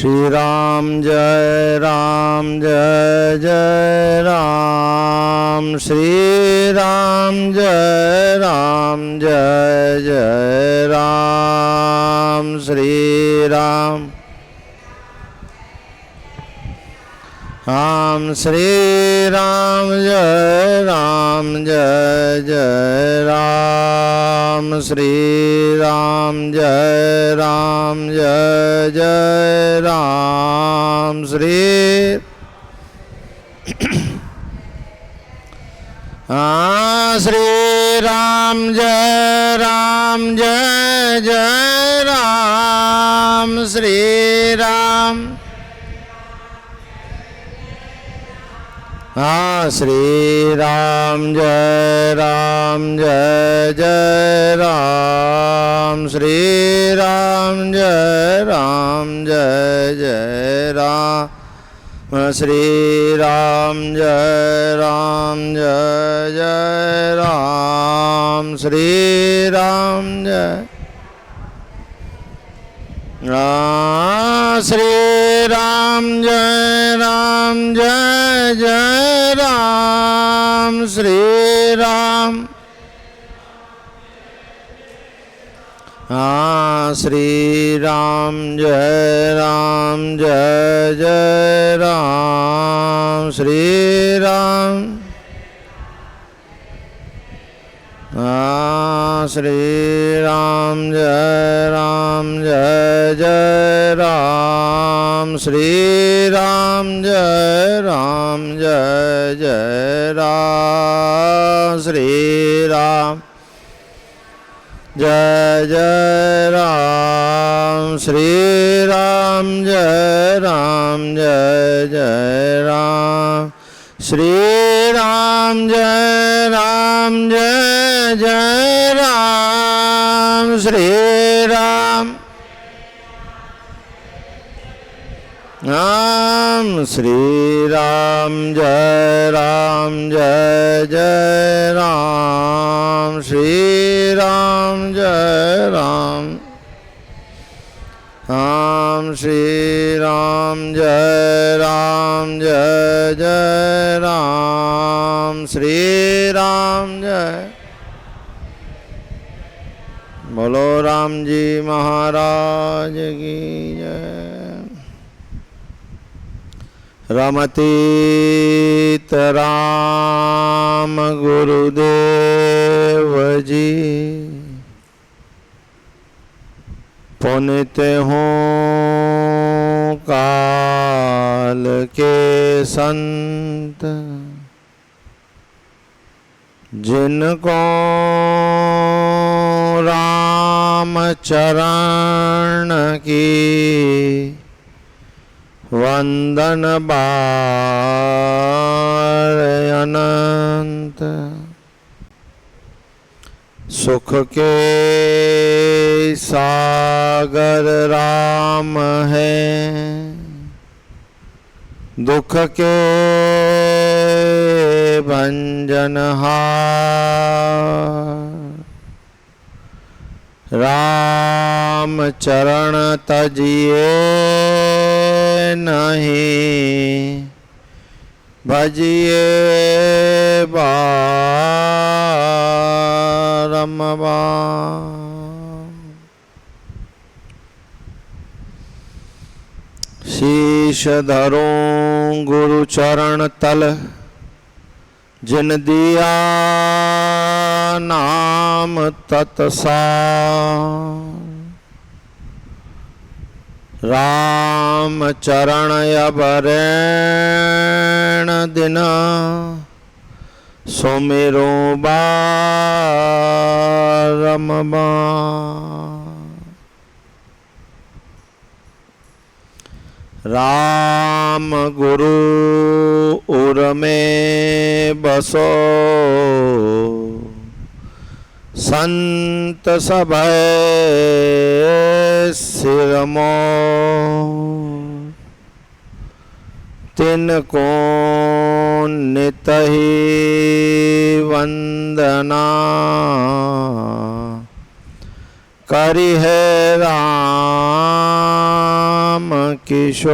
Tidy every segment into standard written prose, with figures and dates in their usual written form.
श्री राम जय जय राम। श्री राम जय जय राम। श्री राम राम। श्री राम जय जय राम। श्री राम जय जय राम। श्री श्री राम जय जय राम। श्री राम श्री राम जय जय राम। श्री राम जय जय राम। श्री राम जय जय राम। श्री राम जय श्री राम जय जय राम। श्री राम श्री राम जय जय राम। श्री राम श्री राम जय जय राम। श्री राम जय जय राम। श्री राम जय जय राम। श्री राम जय जय राम। श्री राम जय जय राम। श्री राम श्री राम जय जय राम। श्री राम जय श्री राम जय जय राम। श्री राम जय। बोलो राम जी महाराज की जय। रमतीत राम गुरुदेव जी, पुनित हों काल के संत, जिनको राम चरण की वंदन बार अनंत। सुख के सागर राम है, दुख के भंजनहार। राम चरण तजिए नहीं, भजिए बारंबार। शीश धरूं गुरु चरण तल, जिन दिया नाम तत्सार। राम चरण अबरैण दिन, सुमिरो बारंबार। राम गुरु उर में बसो, संत सभय सिरमौर। तिनको नित ही वंदना, करी है राम श्याम किशोर।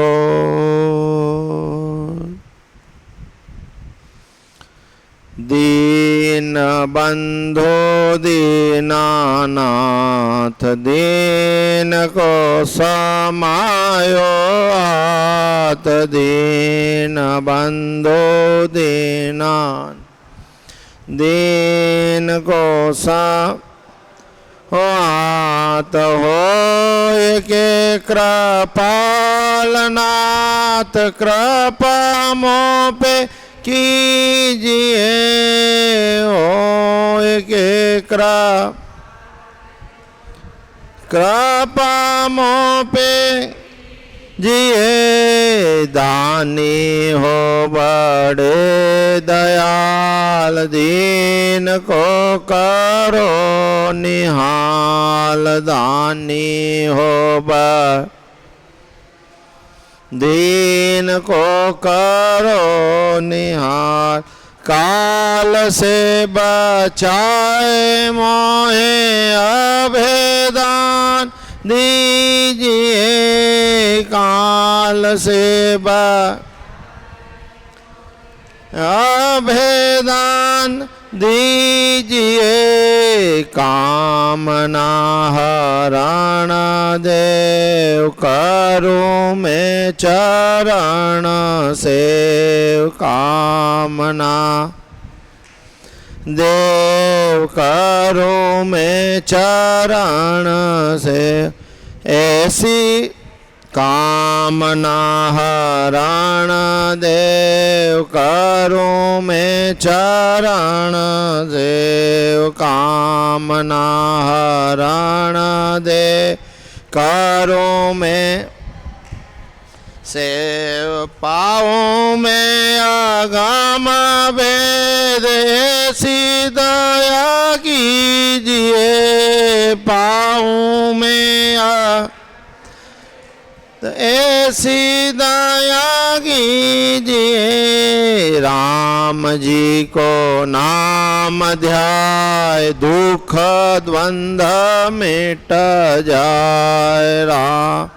दीन बंधो दीनानाथ दीन को समायो हाथ। दीन बंधो दीनानाथ दीन को हाथ हो के कृपालनाथ कृपा मों पे कीजिए हो के कृपा मों पे जिए। दानी हो बड़े दयाल दीन को करो निहाल। दानी हो दीन को करो निहाल। काल से बचाए मोहे अभेदान दीजिए। काल से अभेदान दीजिए। कामना हरण देव करूं मैं चरण से। कामना देव करूं मैं चरण से। ऐसी कामना हरण देव करूं मैं चरण देव। कामना हरण दे करूं मैं सेव। पाऊं मैं अगम वेद ऐसी दया कीजिए। पाऊं मैं ऐसी दया कीजिए। राम जी को नाम ध्याय दुख द्वंद्व मिट जाए। राम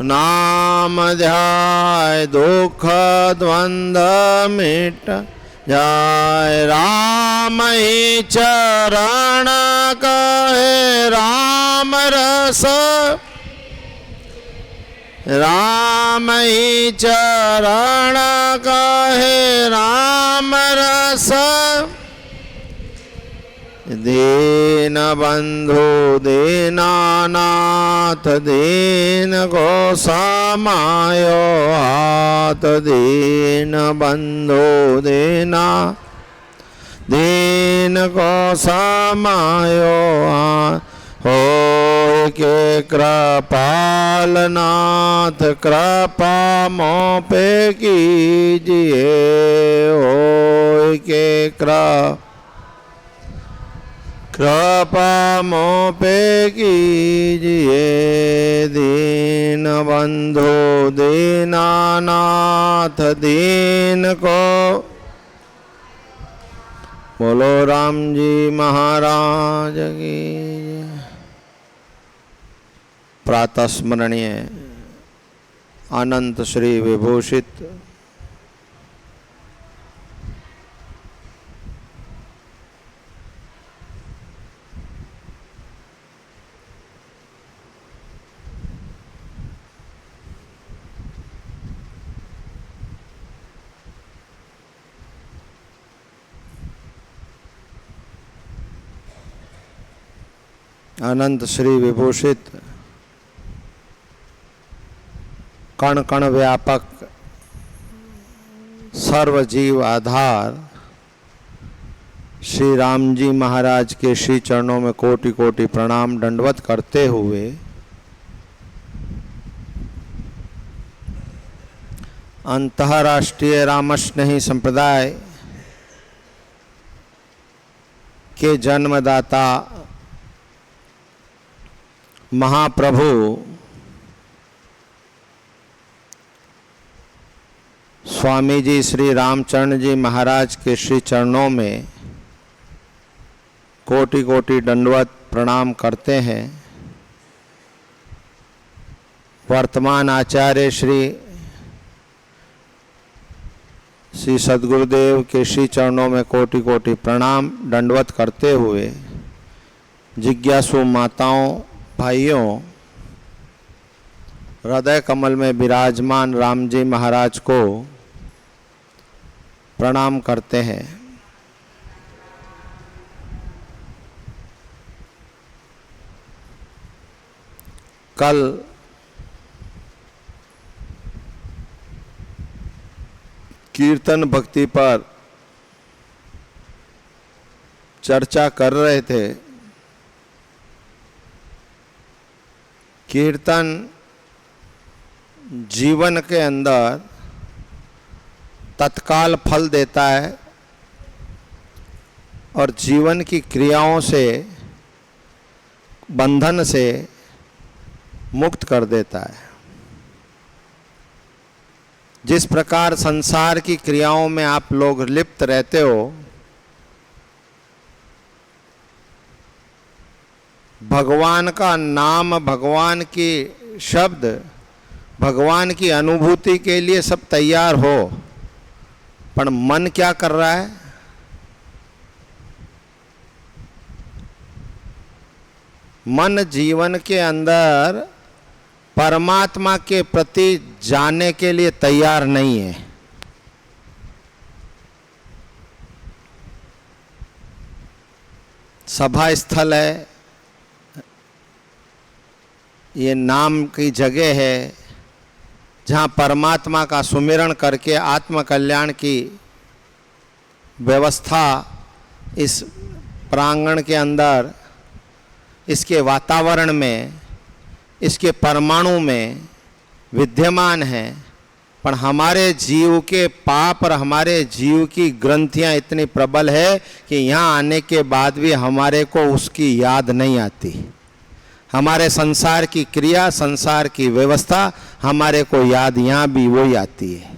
नाम ध्याय दुख द्वंद्व मिट जाए। राम ही चरण कहे राम रस। राम ही चरण कहे राम रस। दीन बंधु दीनानाथ दीन को समायो हाथ। दीन बंधु दीना दीन को समायो हाथ। हो के कृपालनाथ कृपा मों पे कीजिए। हो के कृपा मों पे कीजिए। दीन बंधु दीनानाथ दीन को। बोलो राम जी महाराज की। प्रातः स्मरणीय अनंत श्री विभूषित अनंत श्री विभूषित कण कण व्यापक सर्वजीव आधार श्री राम जी महाराज के श्री चरणों में कोटि कोटि प्रणाम दंडवत करते हुए अंतर्राष्ट्रीय रामस्नेही संप्रदाय के जन्मदाता महाप्रभु स्वामी जी श्री रामचरण जी महाराज के श्री चरणों में कोटि कोटि दंडवत प्रणाम करते हैं। वर्तमान आचार्य श्री सद्गुरुदेव के श्री चरणों में कोटि कोटि प्रणाम दंडवत करते हुए जिज्ञासु माताओं भाइयों, हृदय कमल में विराजमान राम जी महाराज को प्रणाम करते हैं। कल कीर्तन भक्ति पर चर्चा कर रहे थे। कीर्तन जीवन के अंदर तत्काल फल देता है और जीवन की क्रियाओं से, बंधन से मुक्त कर देता है। जिस प्रकार संसार की क्रियाओं में आप लोग लिप्त रहते हो, भगवान का नाम, भगवान की शब्द, भगवान की अनुभूति के लिए सब तैयार हो, पर मन क्या कर रहा है? मन जीवन के अंदर परमात्मा के प्रति जाने के लिए तैयार नहीं है। सभा स्थल है, ये नाम की जगह है जहाँ परमात्मा का सुमिरण करके आत्म कल्याण की व्यवस्था इस प्रांगण के अंदर, इसके वातावरण में, इसके परमाणु में विद्यमान है। पर हमारे जीव के पाप और हमारे जीव की ग्रंथियां इतनी प्रबल है कि यहाँ आने के बाद भी हमारे को उसकी याद नहीं आती। हमारे संसार की क्रिया, संसार की व्यवस्था हमारे को याद यहाँ भी वही आती है।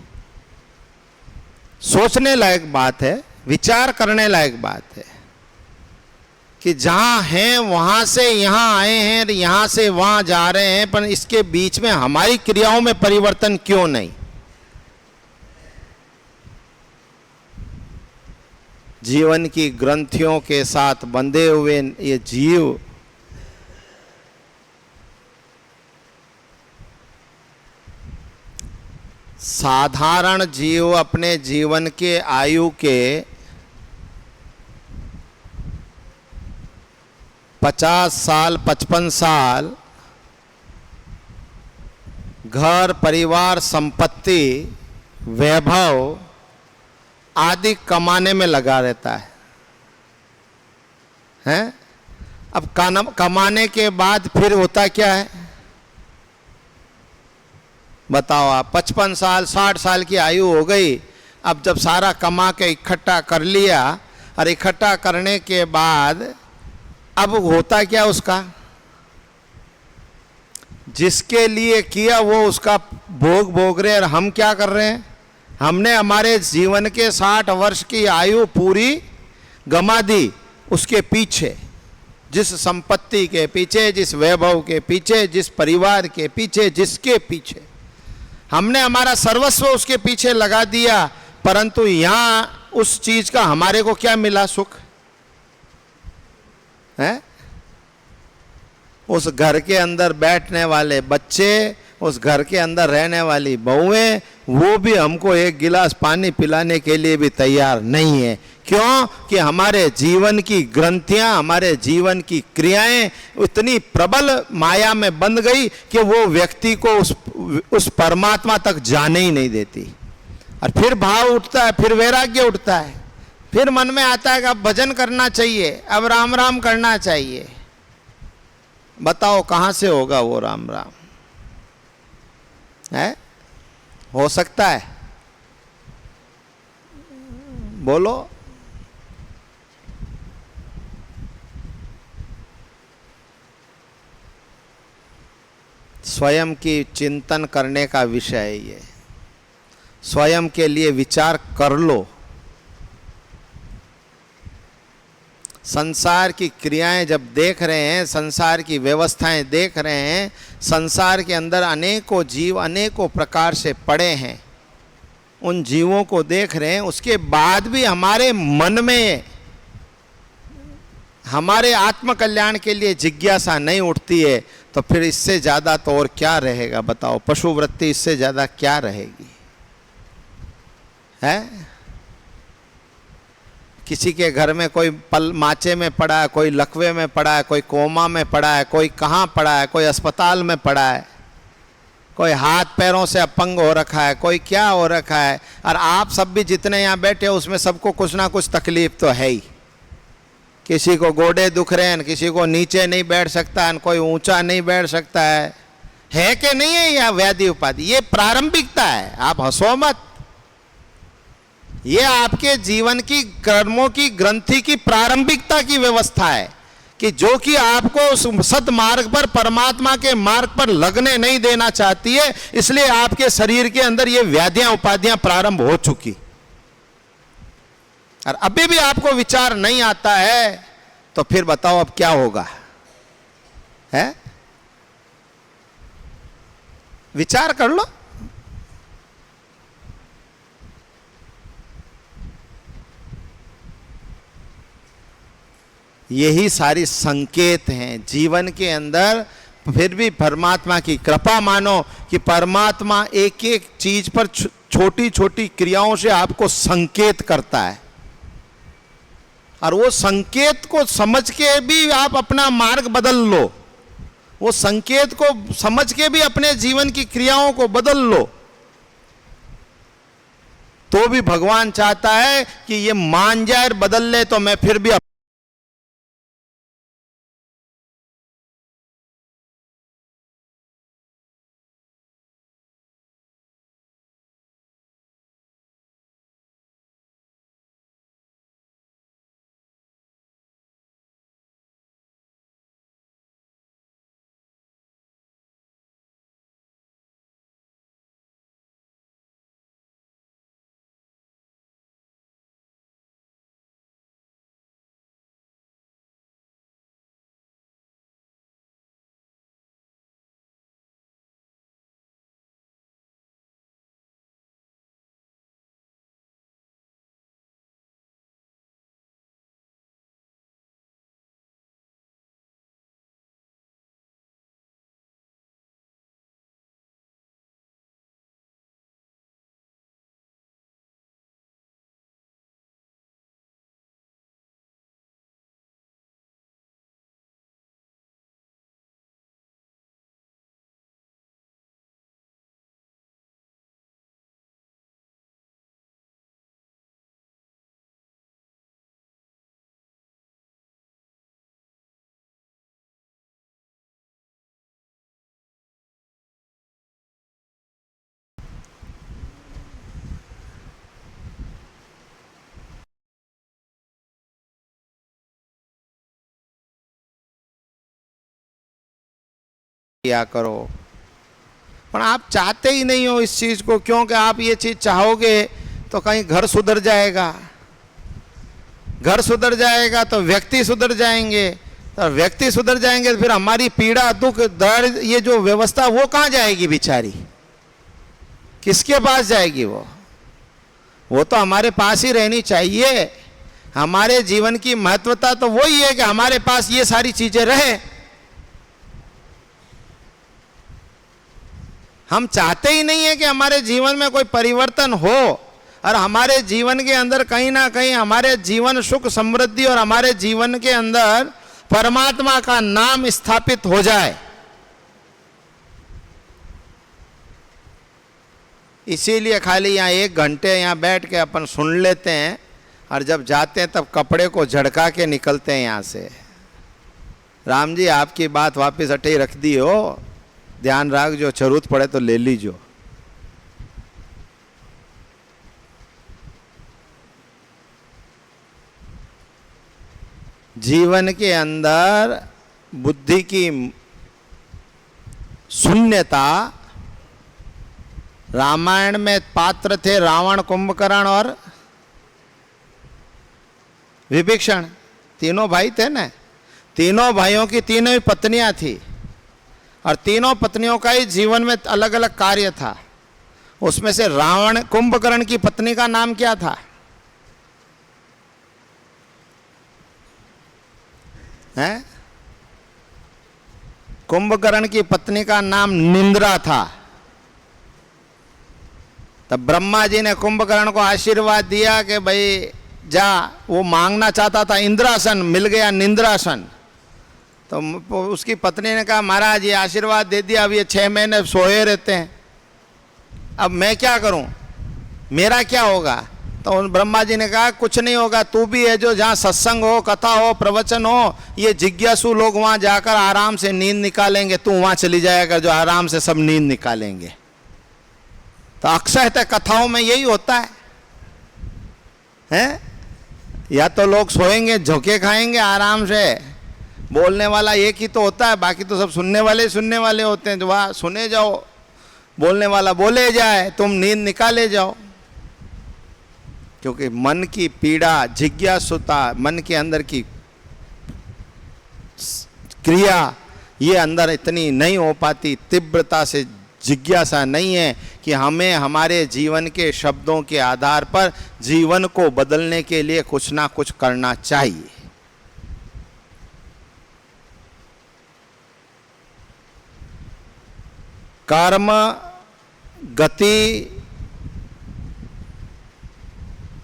सोचने लायक बात है, विचार करने लायक बात है कि जहाँ हैं वहाँ से यहाँ आए हैं, यहाँ से वहाँ जा रहे हैं, पर इसके बीच में हमारी क्रियाओं में परिवर्तन क्यों नहीं? जीवन की ग्रंथियों के साथ बंधे हुए ये जीव साधारण जीव अपने जीवन के आयु के 50 साल, 55 साल घर, परिवार, संपत्ति, वैभव आदि कमाने में लगा रहता है, हैं? अब कमाने के बाद फिर होता क्या है बताओ आप? 55 साल, 60 साल की आयु हो गई। अब जब सारा कमा के इकट्ठा कर लिया और इकट्ठा करने के बाद अब होता क्या उसका? जिसके लिए किया वो उसका भोग रहे, और हम क्या कर रहे हैं? हमने हमारे जीवन के 60 वर्ष की आयु पूरी गमा दी उसके पीछे, जिस संपत्ति के पीछे, जिस वैभव के पीछे, जिस परिवार के पीछे, जिसके पीछे हमने हमारा सर्वस्व उसके पीछे लगा दिया। परंतु यहाँ उस चीज का हमारे को क्या मिला? सुख है? उस घर के अंदर बैठने वाले बच्चे, उस घर के अंदर रहने वाली बहुएं, वो भी हमको एक गिलास पानी पिलाने के लिए भी तैयार नहीं है। क्यों? कि हमारे जीवन की ग्रंथियां, हमारे जीवन की क्रियाएं इतनी प्रबल माया में बंध गई कि वो व्यक्ति को उस परमात्मा तक जाने ही नहीं देती। और फिर भाव उठता है, फिर वैराग्य उठता है, फिर मन में आता है कि अब भजन करना चाहिए, अब राम राम करना चाहिए। बताओ कहाँ से होगा वो राम राम? है? हो सकता है? बोलो। स्वयं की चिंतन करने का विषय है ये। स्वयं के लिए विचार कर लो। संसार की क्रियाएं जब देख रहे हैं, संसार की व्यवस्थाएं देख रहे हैं, संसार के अंदर अनेकों जीव अनेकों प्रकार से पड़े हैं, उन जीवों को देख रहे हैं, उसके बाद भी हमारे मन में हमारे आत्मकल्याण के लिए जिज्ञासा नहीं उठती है, तो फिर इससे ज़्यादा तो और क्या रहेगा बताओ? पशु वृत्ति इससे ज़्यादा क्या रहेगी? है किसी के घर में कोई पल माचे में पड़ा है, कोई लकवे में पड़ा है, कोई कोमा में पड़ा है, कोई कहाँ पड़ा है, कोई अस्पताल में पड़ा है, कोई हाथ पैरों से अपंग हो रखा है, कोई क्या हो रखा है। और आप सब भी जितने यहाँ बैठे हो उसमें सबको कुछ ना कुछ तकलीफ तो है ही। किसी को गोडे दुख रहे हैं, किसी को नीचे नहीं बैठ सकता है, कोई ऊंचा नहीं बैठ सकता है कि नहीं है? यह व्याधि उपाधि, ये प्रारंभिकता है, आप हंसो मत। ये आपके जीवन की कर्मों की ग्रंथि की प्रारंभिकता की व्यवस्था है कि जो कि आपको उस सदमार्ग पर, परमात्मा के मार्ग पर लगने नहीं देना चाहती है, इसलिए आपके शरीर के अंदर ये व्याधियां उपाधियां प्रारंभ हो चुकी। और अभी भी आपको विचार नहीं आता है तो फिर बताओ अब क्या होगा? है विचार कर लो। यही सारी संकेत हैं जीवन के अंदर। फिर भी परमात्मा की कृपा मानो कि परमात्मा एक एक चीज पर छोटी छोटी क्रियाओं से आपको संकेत करता है, और वो संकेत को समझ के भी आप अपना मार्ग बदल लो, वो संकेत को समझ के भी अपने जीवन की क्रियाओं को बदल लो, तो भी भगवान चाहता है कि ये मान जाए, बदल ले, तो मैं फिर भी किया करो। पर आप चाहते ही नहीं हो इस चीज को, क्योंकि आप ये चीज चाहोगे तो कहीं घर सुधर जाएगा, घर सुधर जाएगा तो व्यक्ति सुधर जाएंगे, तो व्यक्ति सुधर जाएंगे तो फिर हमारी पीड़ा दुख दर्द ये जो व्यवस्था वो कहाँ जाएगी बेचारी? किसके पास जाएगी? वो तो हमारे पास ही रहनी चाहिए। हमारे जीवन की महत्वता तो वही है कि हमारे पास ये सारी चीजें रहे। हम चाहते ही नहीं है कि हमारे जीवन में कोई परिवर्तन हो, और हमारे जीवन के अंदर कहीं ना कहीं हमारे जीवन सुख समृद्धि और हमारे जीवन के अंदर परमात्मा का नाम स्थापित हो जाए। इसीलिए खाली यहाँ 1 घंटे यहाँ बैठ के अपन सुन लेते हैं, और जब जाते हैं तब कपड़े को झड़का के निकलते हैं यहाँ से। राम जी आपकी बात वापस अटे ही रख दी हो, ध्यान रख, जो जरूरत पड़े तो ले लीजो। जीवन के अंदर बुद्धि की शून्यता, रामायण में पात्र थे रावण, कुंभकर्ण और विभीषण, तीनों भाई थे ना, तीनों भाइयों की तीनों ही पत्नियां थी और तीनों पत्नियों का ही जीवन में अलग अलग कार्य था। उसमें से रावण, कुंभकर्ण की पत्नी का नाम क्या था? हैं? कुंभकर्ण की पत्नी का नाम निंद्रा था। तब ब्रह्मा जी ने कुंभकर्ण को आशीर्वाद दिया कि भाई जा, वो मांगना चाहता था इंद्रासन, मिल गया निंद्रासन। तो उसकी पत्नी ने कहा महाराज ये आशीर्वाद दे दिया, अब ये 6 महीने सोए रहते हैं, अब मैं क्या करूं, मेरा क्या होगा? तो उन ब्रह्मा जी ने कहा कुछ नहीं होगा, तू भी है जो जहाँ सत्संग हो, कथा हो, प्रवचन हो, ये जिज्ञासु लोग वहाँ जाकर आराम से नींद निकालेंगे, तू वहाँ चली जाएगा जो आराम से सब नींद निकालेंगे। तो अक्सर कथाओं में यही होता है, हैं? या तो लोग सोएंगे, झोंके खाएंगे आराम से, बोलने वाला एक ही तो होता है, बाकी तो सब सुनने वाले होते हैं। जो वहाँ सुने जाओ, बोलने वाला बोले जाए, तुम नींद निकाले जाओ। क्योंकि मन की पीड़ा, जिज्ञासुता, मन के अंदर की क्रिया ये अंदर इतनी नहीं हो पाती, तीव्रता से जिज्ञासा नहीं है कि हमें हमारे जीवन के शब्दों के आधार पर जीवन को बदलने के लिए कुछ ना कुछ करना चाहिए। कर्म, गति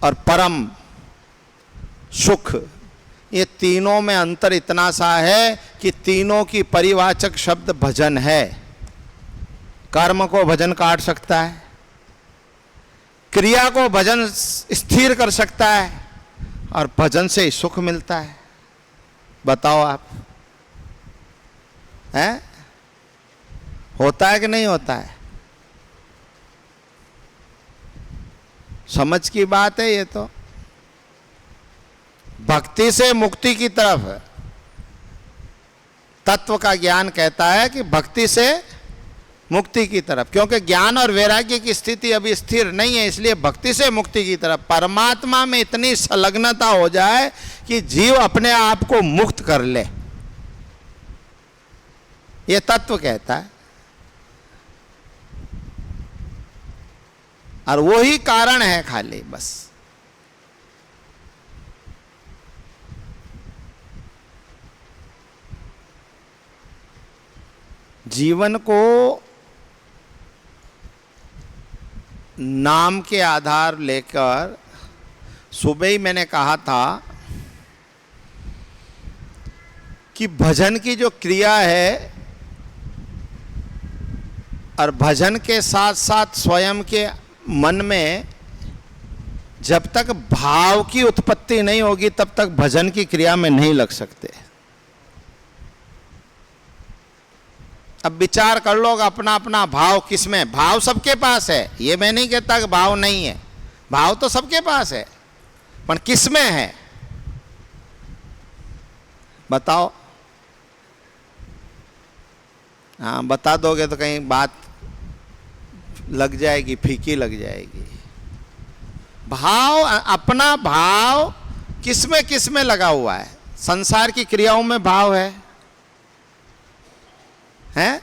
और परम सुख, ये तीनों में अंतर इतना सा है कि तीनों की परिवाचक शब्द भजन है। कर्म को भजन काट सकता है, क्रिया को भजन स्थिर कर सकता है, और भजन से ही सुख मिलता है। बताओ आप, हैं? होता है कि नहीं होता है? समझ की बात है ये तो। भक्ति से मुक्ति की तरफ तत्व का ज्ञान कहता है कि भक्ति से मुक्ति की तरफ, क्योंकि ज्ञान और वैराग्य की स्थिति अभी स्थिर नहीं है, इसलिए भक्ति से मुक्ति की तरफ, परमात्मा में इतनी संलग्नता हो जाए कि जीव अपने आप को मुक्त कर ले, ये तत्व कहता है। और वही कारण है खाली, बस। जीवन को नाम के आधार लेकर, सुबह ही मैंने कहा था कि भजन की जो क्रिया है और भजन के साथ साथ स्वयं के मन में जब तक भाव की उत्पत्ति नहीं होगी तब तक भजन की क्रिया में नहीं लग सकते। अब विचार कर लो अपना अपना भाव किसमें, भाव सबके पास है, ये मैं नहीं कहता कि भाव नहीं है, भाव तो सबके पास है, पर किसमें है बताओ? हाँ, बता दोगे तो कहीं बात लग जाएगी, फीकी लग जाएगी। भाव, अपना भाव किसमें किसमें लगा हुआ है? संसार की क्रियाओं में भाव है, हैं?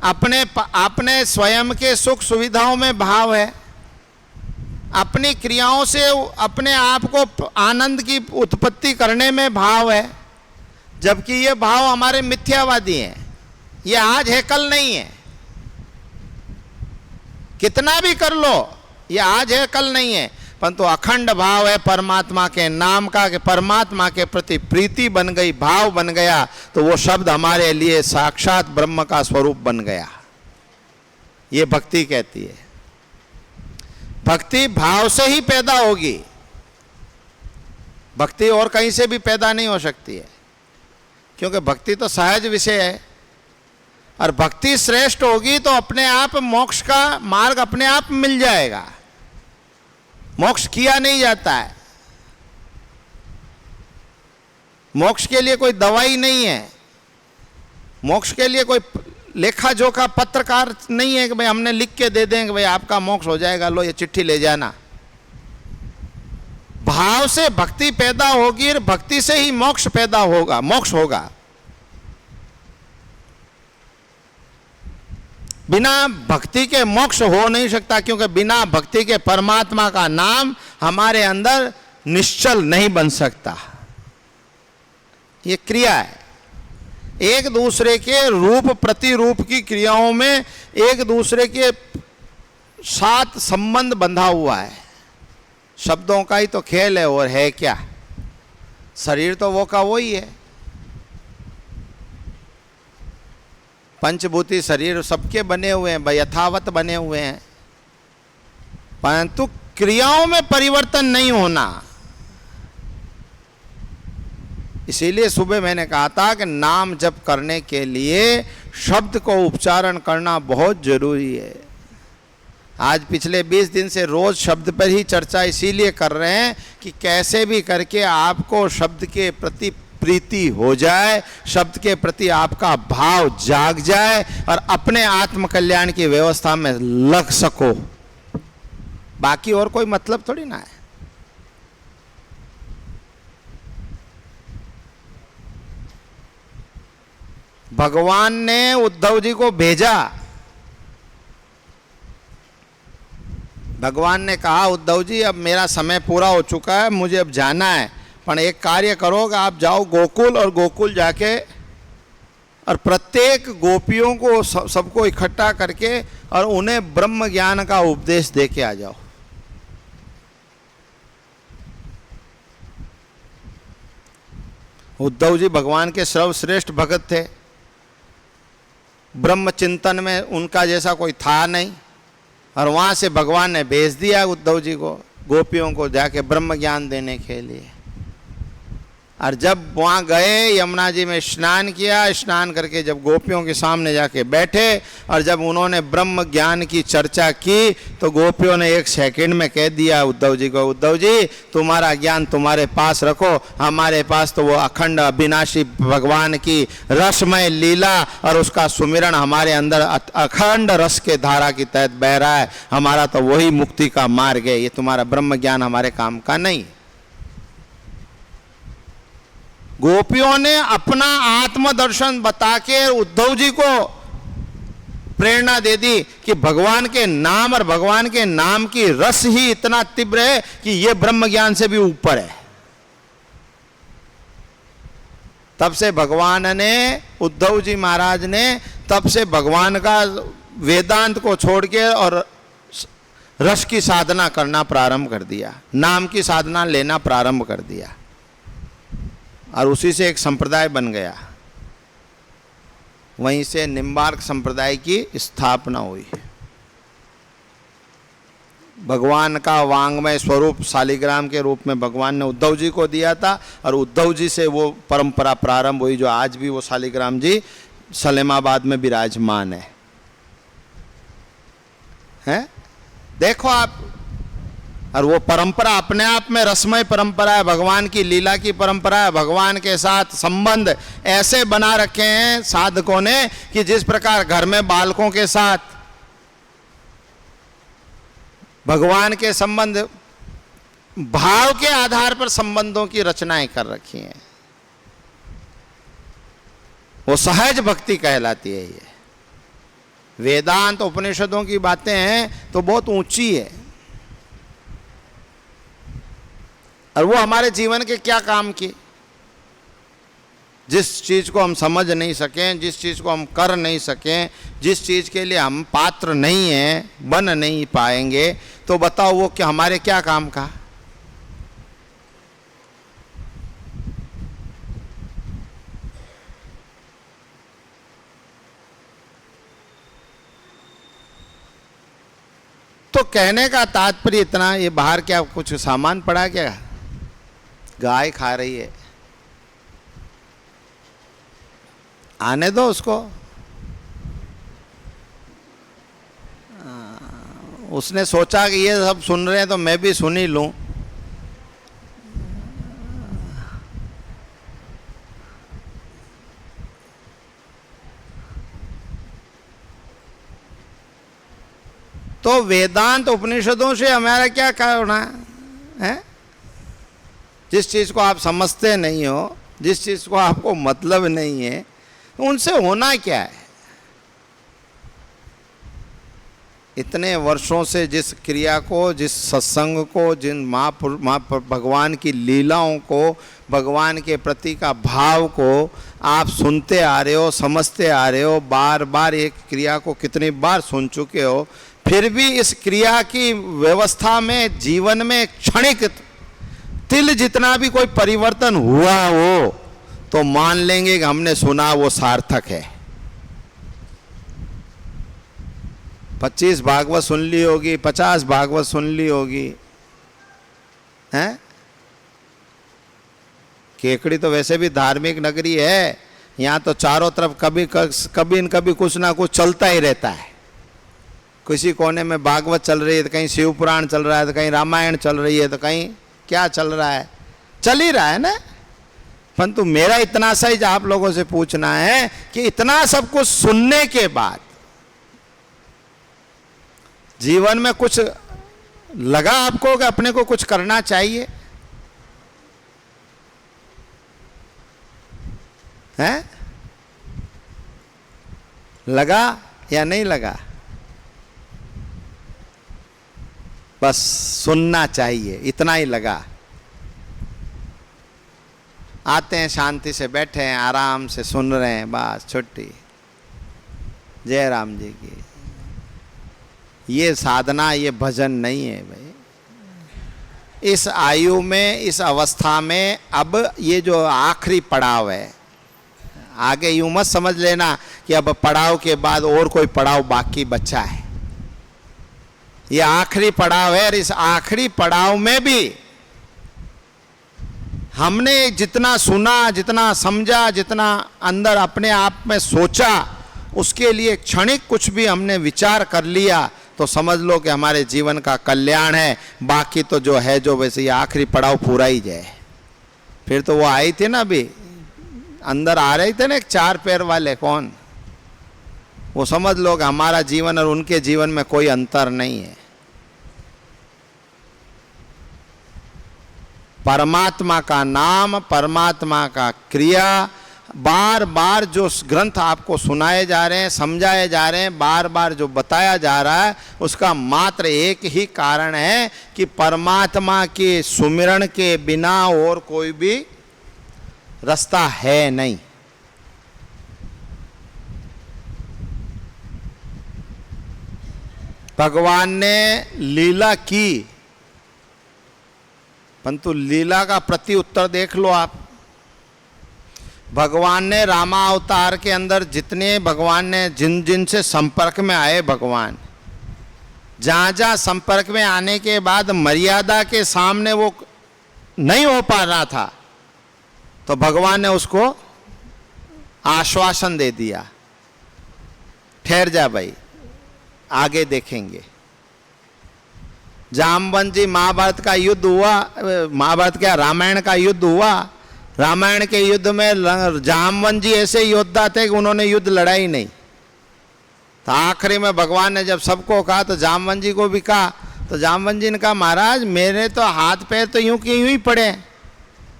अपने स्वयं के सुख सुविधाओं में भाव है, अपनी क्रियाओं से अपने आप को आनंद की उत्पत्ति करने में भाव है, जबकि ये भाव हमारे मिथ्यावादी हैं, ये आज है कल नहीं है। कितना भी कर लो, ये आज है कल नहीं है, परंतु अखंड भाव है परमात्मा के नाम का, कि परमात्मा के प्रति प्रीति बन गई, भाव बन गया, तो वो शब्द हमारे लिए साक्षात ब्रह्म का स्वरूप बन गया। ये भक्ति कहती है। भक्ति भाव से ही पैदा होगी, भक्ति और कहीं से भी पैदा नहीं हो सकती है, क्योंकि भक्ति तो सहज विषय है। और भक्ति श्रेष्ठ होगी तो अपने आप मोक्ष का मार्ग अपने आप मिल जाएगा। मोक्ष किया नहीं जाता है, मोक्ष के लिए कोई दवाई नहीं है, मोक्ष के लिए कोई लेखा जोखा पत्रकार नहीं है कि भाई हमने लिख के दे देंगे भाई आपका मोक्ष हो जाएगा, लो ये चिट्ठी ले जाना। भाव से भक्ति पैदा होगी और भक्ति से ही मोक्ष पैदा होगा, मोक्ष होगा। बिना भक्ति के मोक्ष हो नहीं सकता, क्योंकि बिना भक्ति के परमात्मा का नाम हमारे अंदर निश्चल नहीं बन सकता। ये क्रिया है, एक दूसरे के रूप प्रतिरूप की क्रियाओं में एक दूसरे के साथ संबंध बंधा हुआ है। शब्दों का ही तो खेल है, और है क्या? शरीर तो वो का वो ही है। पंचभूति शरीर सबके बने हुए हैं, यथावत बने हुए हैं, परंतु क्रियाओं में परिवर्तन नहीं होना। इसीलिए सुबह मैंने कहा था कि नाम जप करने के लिए शब्द को उच्चारण करना बहुत जरूरी है। आज पिछले 20 दिन से रोज शब्द पर ही चर्चा इसीलिए कर रहे हैं कि कैसे भी करके आपको शब्द के प्रति प्रीति हो जाए, शब्द के प्रति आपका भाव जाग जाए और अपने आत्म कल्याण की व्यवस्था में लग सको। बाकी और कोई मतलब थोड़ी ना है। भगवान ने उद्धव जी को भेजा। भगवान ने कहा, उद्धव जी अब मेरा समय पूरा हो चुका है, मुझे अब जाना है, पर एक कार्य करोगे, आप जाओ गोकुल और गोकुल जाके और प्रत्येक गोपियों को सबको इकट्ठा करके और उन्हें ब्रह्म ज्ञान का उपदेश दे के आ जाओ। उद्धव जी भगवान के सर्वश्रेष्ठ भगत थे। ब्रह्म चिंतन में उनका जैसा कोई था नहीं, और वहाँ से भगवान ने भेज दिया उद्धव जी को, गोपियों को जाके ब्रह्म ज्ञान देने के लिए। और जब वहाँ गए, यमुना जी में स्नान किया, स्नान करके जब गोपियों के सामने जाके बैठे और जब उन्होंने ब्रह्म ज्ञान की चर्चा की, तो गोपियों ने 1 सेकंड में कह दिया उद्धव जी को, उद्धव जी तुम्हारा ज्ञान तुम्हारे पास रखो, हमारे पास तो वो अखंड अविनाशी भगवान की रसमय लीला और उसका सुमिरन हमारे अंदर अखंड रस के धारा की तहत बह रहा है, हमारा तो वही मुक्ति का मार्ग है, ये तुम्हारा ब्रह्म ज्ञान हमारे काम का नहीं। गोपियों ने अपना आत्मदर्शन बता के उद्धव जी को प्रेरणा दे दी कि भगवान के नाम और भगवान के नाम की रस ही इतना तीव्र है कि यह ब्रह्म ज्ञान से भी ऊपर है। तब से भगवान ने, उद्धव जी महाराज ने तब से भगवान का वेदांत को छोड़ के और रस की साधना करना प्रारंभ कर दिया, नाम की साधना लेना प्रारंभ कर दिया, और उसी से एक संप्रदाय बन गया। वहीं से निम्बार्क संप्रदाय की स्थापना हुई। भगवान का वांग्मय स्वरूप शालिग्राम के रूप में भगवान ने उद्धव जी को दिया था, और उद्धव जी से वो परंपरा प्रारंभ हुई जो आज भी वो शालिग्राम जी सलेमाबाद में विराजमान है? देखो आप, और वो परंपरा अपने आप में रसमय परंपरा है, भगवान की लीला की परंपरा है। भगवान के साथ संबंध ऐसे बना रखे हैं साधकों ने कि जिस प्रकार घर में बालकों के साथ भगवान के संबंध भाव के आधार पर संबंधों की रचनाएं कर रखी हैं, वो सहज भक्ति कहलाती है। ये वेदांत उपनिषदों की बातें हैं तो बहुत ऊंची है, और वो हमारे जीवन के क्या काम की? जिस चीज़ को हम समझ नहीं सकें, जिस चीज़ को हम कर नहीं सकें, जिस चीज़ के लिए हम पात्र नहीं हैं, बन नहीं पाएंगे, तो बताओ वो क्या हमारे क्या काम का? तो कहने का तात्पर्य इतना, ये बाहर क्या कुछ सामान पड़ा क्या? गाय खा रही है, आने दो उसको। उसने सोचा कि ये सब सुन रहे हैं तो मैं भी सुन ही लूं। तो वेदांत उपनिषदों से हमारा क्या करना है? जिस चीज़ को आप समझते नहीं हो, जिस चीज़ को आपको मतलब नहीं है, उनसे होना क्या है? इतने वर्षों से जिस क्रिया को, जिस सत्संग को, जिन भगवान की लीलाओं को, भगवान के प्रति का भाव को आप सुनते आ रहे हो, समझते आ रहे हो, बार बार एक क्रिया को कितनी बार सुन चुके हो, फिर भी इस क्रिया की व्यवस्था में, जीवन में क्षणिक तिल जितना भी कोई परिवर्तन हुआ हो तो मान लेंगे कि हमने सुना वो सार्थक है। 25 भागवत सुन ली होगी, 50 भागवत सुन ली होगी, हैं? केकड़ी तो वैसे भी धार्मिक नगरी है, यहाँ तो चारों तरफ कभी न कभी कुछ ना कुछ चलता ही रहता है। किसी कोने में भागवत चल रही है तो कहीं शिव पुराण चल रहा है, तो कहीं रामायण चल रही है, तो कहीं क्या चल रहा है, चल ही रहा है ना। परंतु मेरा इतना सा ही आप लोगों से पूछना है कि इतना सब कुछ सुनने के बाद जीवन में कुछ लगा आपको कि अपने को कुछ करना चाहिए? हैं? लगा या नहीं लगा? बस सुनना चाहिए, इतना ही लगा। आते हैं, शांति से बैठे हैं, आराम से सुन रहे हैं, बस छुट्टी। जय राम जी की। ये साधना, ये भजन नहीं है भाई। इस आयु में, इस अवस्था में अब ये जो आखिरी पड़ाव है, आगे यूं मत समझ लेना कि अब पड़ाव के बाद और कोई पड़ाव बाकी बचा है। ये आखिरी पड़ाव है, और इस आखिरी पड़ाव में भी हमने जितना सुना, जितना समझा, जितना अंदर अपने आप में सोचा, उसके लिए क्षणिक कुछ भी हमने विचार कर लिया तो समझ लो कि हमारे जीवन का कल्याण है। बाकी तो जो है, जो वैसे ये आखिरी पड़ाव पूरा ही जाए। फिर तो वो आई थी ना, अभी अंदर आ रहे थे ना एक 4 पैर वाले, कौन? वो समझ लो कि हमारा जीवन और उनके जीवन में कोई अंतर नहीं है। परमात्मा का नाम, परमात्मा का क्रिया, बार बार जो ग्रंथ आपको सुनाए जा रहे हैं, समझाए जा रहे हैं, बार बार जो बताया जा रहा है, उसका मात्र एक ही कारण है कि परमात्मा के सुमिरण के बिना और कोई भी रास्ता है नहीं। भगवान ने लीला की, परंतु लीला का प्रति उत्तर देख लो आप। भगवान ने रामावतार के अंदर जितने भगवान ने जिन जिन से संपर्क में आए, भगवान जहाँ जहाँ संपर्क में आने के बाद मर्यादा के सामने वो नहीं हो पा रहा था, तो भगवान ने उसको आश्वासन दे दिया, ठहर जा भाई, आगे देखेंगे। जामवंत जी, महाभारत का युद्ध हुआ, महाभारत क्या, रामायण का युद्ध हुआ। रामायण के युद्ध में जामवंत जी ऐसे योद्धा थे कि उन्होंने युद्ध लड़ा ही नहीं। तो आखिरी में भगवान ने जब सबको कहा तो जामवंत जी को भी कहा, तो जामवंत जी ने कहा, महाराज मेरे तो हाथ पैर तो यूं के यूं ही पड़े,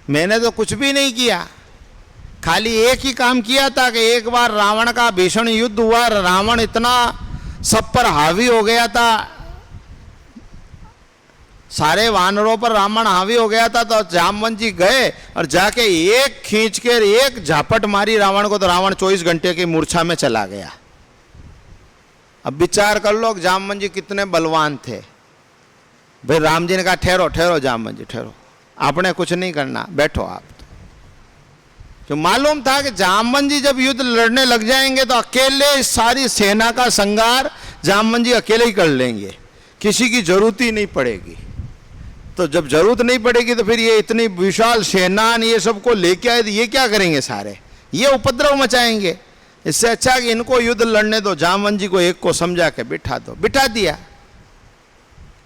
मैंने तो कुछ भी नहीं किया, खाली एक ही काम किया था कि एक बार रावण का भीषण युद्ध हुआ, रावण इतना सब पर हावी हो गया था, सारे वानरों पर रावण हावी हो गया था। तो जामवंत जी गए और जाके एक खींच के एक झापट मारी रावण को, तो रावण 24 घंटे की मूर्छा में चला गया। अब विचार कर लो जामवंत जी कितने बलवान थे। भाई राम जी ने कहा, ठहरो ठहरो जामवंत जी ठहरो, आपने कुछ नहीं करना, बैठो आप। जो मालूम था कि जामवंत जी जब युद्ध लड़ने लग जाएंगे तो अकेले सारी सेना का संहार जामवंत जी अकेले ही कर लेंगे, किसी की जरूरत ही नहीं पड़ेगी। तो जब जरूरत नहीं पड़ेगी तो फिर ये इतनी विशाल सेना ये सबको लेके आए, ये क्या करेंगे? सारे ये उपद्रव मचाएंगे। इससे अच्छा कि इनको युद्ध लड़ने दो। जामवंत जी को एक को समझा के बिठा दो, बिठा दिया।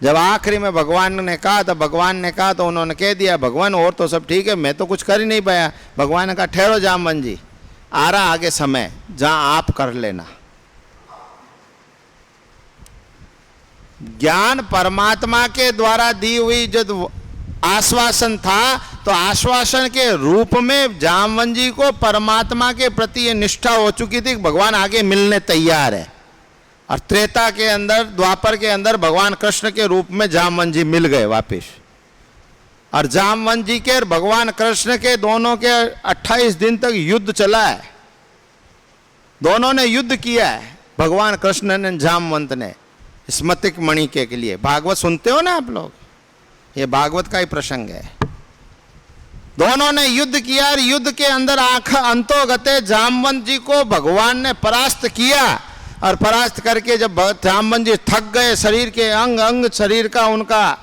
जब आखिरी में भगवान ने कहा तो उन्होंने कह दिया, भगवान और तो सब ठीक है, मैं तो कुछ कर ही नहीं पाया। भगवान ने कहा, ठहरो जामवंत जी, आ रहा आगे समय जहां आप कर लेना। ज्ञान परमात्मा के द्वारा दी हुई जो आश्वासन था, तो आश्वासन के रूप में जामवंत जी को परमात्मा के प्रति ये निष्ठा हो चुकी थी कि भगवान आगे मिलने तैयार है। और त्रेता के अंदर, द्वापर के अंदर भगवान कृष्ण के रूप में जामवंत जी मिल गए वापिस। और जामवंत जी के और भगवान कृष्ण के दोनों के 28 दिन तक युद्ध चला है। दोनों ने युद्ध किया है, भगवान कृष्ण ने, जामवंत ने, स्मृतिक मणि के लिए। भागवत सुनते हो ना आप लोग, ये भागवत का ही प्रसंग है। दोनों ने युद्ध किया और युद्ध के अंदर अंतोगते जामवंत जी को भगवान ने परास्त किया। और परास्त करके जब जामवंत जी थक गए, शरीर के अंग अंग शरीर का उनका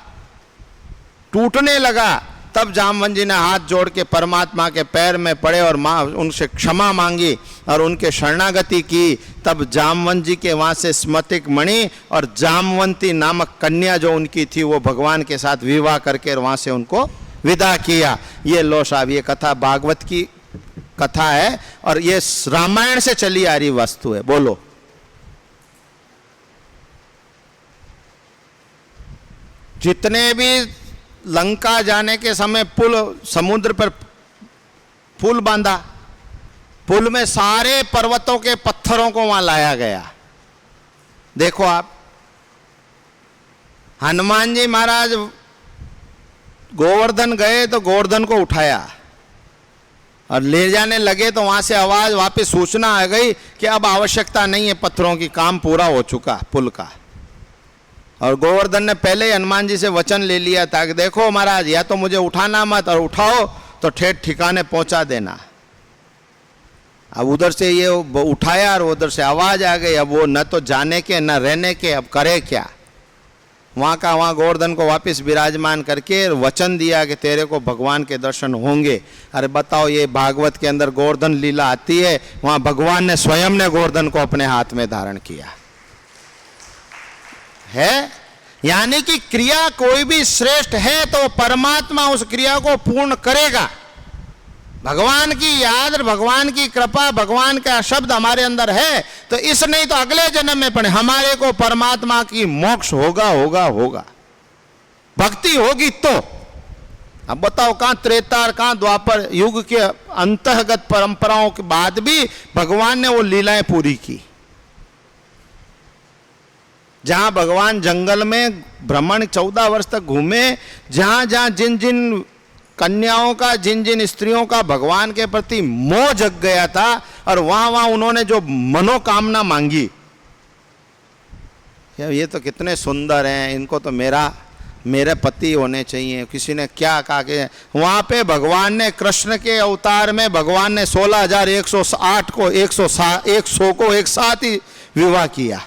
टूटने लगा, तब जामवंत जी ने हाथ जोड़ के परमात्मा के पैर में पड़े और माँ उनसे क्षमा मांगी और उनके शरणागति की। तब जामवंत जी के वहाँ से स्मृतिक मणि और जामवंती नामक कन्या जो उनकी थी वो भगवान के साथ विवाह करके वहाँ से उनको विदा किया। ये लो साहब, ये कथा भागवत की कथा है और ये रामायण से चली आ रही वस्तु है। बोलो। जितने भी लंका जाने के समय पुल, समुद्र पर पुल बांधा, पुल में सारे पर्वतों के पत्थरों को वहां लाया गया। देखो आप, हनुमान जी महाराज गोवर्धन गए तो गोवर्धन को उठाया और ले जाने लगे तो वहां से आवाज, वापस सूचना आ गई कि अब आवश्यकता नहीं है पत्थरों की, काम पूरा हो चुका पुल का। और गोवर्धन ने पहले ही हनुमान जी से वचन ले लिया था कि देखो महाराज, या तो मुझे उठाना मत, और उठाओ तो ठेठ ठिकाने पहुंचा देना। अब उधर से ये उठाया और उधर से आवाज आ गई। अब वो न तो जाने के न रहने के, अब करे क्या। वहाँ का वहाँ गोवर्धन को वापस विराजमान करके वचन दिया कि तेरे को भगवान के दर्शन होंगे। अरे बताओ, ये भागवत के अंदर गोवर्धन लीला आती है, वहाँ भगवान ने स्वयं ने गोवर्धन को अपने हाथ में धारण किया है। यानी कि क्रिया कोई भी श्रेष्ठ है तो परमात्मा उस क्रिया को पूर्ण करेगा। भगवान की याद, भगवान की कृपा, भगवान का शब्द हमारे अंदर है तो इस नहीं तो अगले जन्म में पड़े हमारे को परमात्मा की मोक्ष होगा होगा होगा। भक्ति होगी तो। अब बताओ, कहां त्रेता और कहां द्वापर युग के अंतर्गत परंपराओं के बाद भी भगवान ने वो लीलाएं पूरी की। जहां भगवान जंगल में भ्रमण 14 वर्ष तक घूमे, जहां जहां जिन जिन कन्याओं का, जिन जिन स्त्रियों का भगवान के प्रति मोह जग गया था और वहां वहां उन्होंने जो मनोकामना मांगी, ये तो कितने सुंदर हैं, इनको तो मेरे पति होने चाहिए। किसी ने क्या कहा कि वहां पे भगवान ने, कृष्ण के अवतार में भगवान ने 16,108 को 100 को एक साथ ही विवाह किया,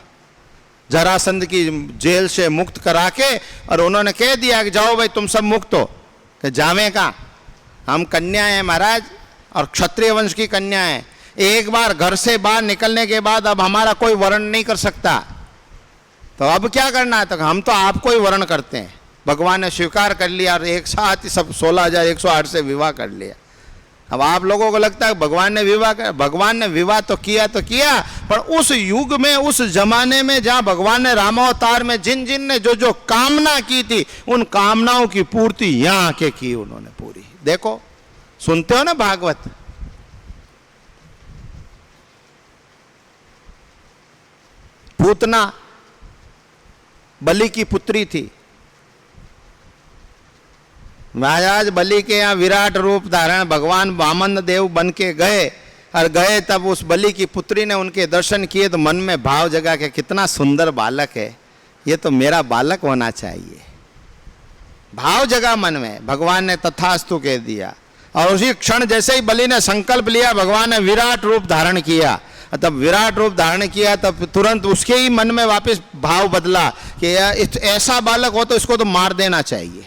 जरासंध की जेल से मुक्त करा के। और उन्होंने कह दिया कि जाओ भाई तुम सब मुक्त हो। कि जावे का, हम कन्या हैं महाराज और क्षत्रिय वंश की कन्या हैं। एक बार घर से बाहर निकलने के बाद अब हमारा कोई वर्ण नहीं कर सकता, तो अब क्या करना है, तो हम तो आपको ही वर्ण करते हैं। भगवान ने स्वीकार कर लिया और एक साथ ही सब 16,108 से विवाह कर लिया। अब आप लोगों को लगता है भगवान ने विवाह तो किया, पर उस युग में, उस जमाने में जहां भगवान ने रामावतार में जिन जिन ने जो कामना की थी, उन कामनाओं की पूर्ति यहां आके की उन्होंने पूरी। देखो, सुनते हो ना भागवत। पूतना बलि की पुत्री थी। महाराज बलि के यहाँ विराट रूप धारण भगवान वामन देव बन के गए और गए, तब उस बलि की पुत्री ने उनके दर्शन किए तो मन में भाव जगा के कितना सुंदर बालक है, ये तो मेरा बालक होना चाहिए। भाव जगा मन में, भगवान ने तथास्तु कह दिया। और उसी क्षण जैसे ही बलि ने संकल्प लिया, भगवान ने विराट रूप धारण किया। तब विराट रूप धारण किया तब तुरंत उसके ही मन में वापस भाव बदला कि ऐसा बालक हो तो इसको तो मार देना चाहिए।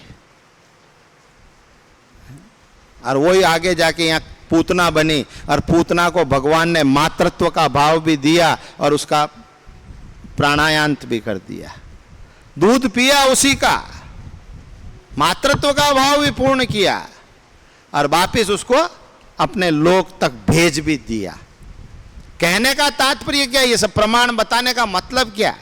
और वही आगे जाके यहाँ पूतना बनी और पूतना को भगवान ने मातृत्व का भाव भी दिया और उसका प्राणायांत भी कर दिया। दूध पिया उसी का, मातृत्व का भाव भी पूर्ण किया और वापिस उसको अपने लोक तक भेज भी दिया। कहने का तात्पर्य क्या, ये सब प्रमाण बताने का मतलब क्या,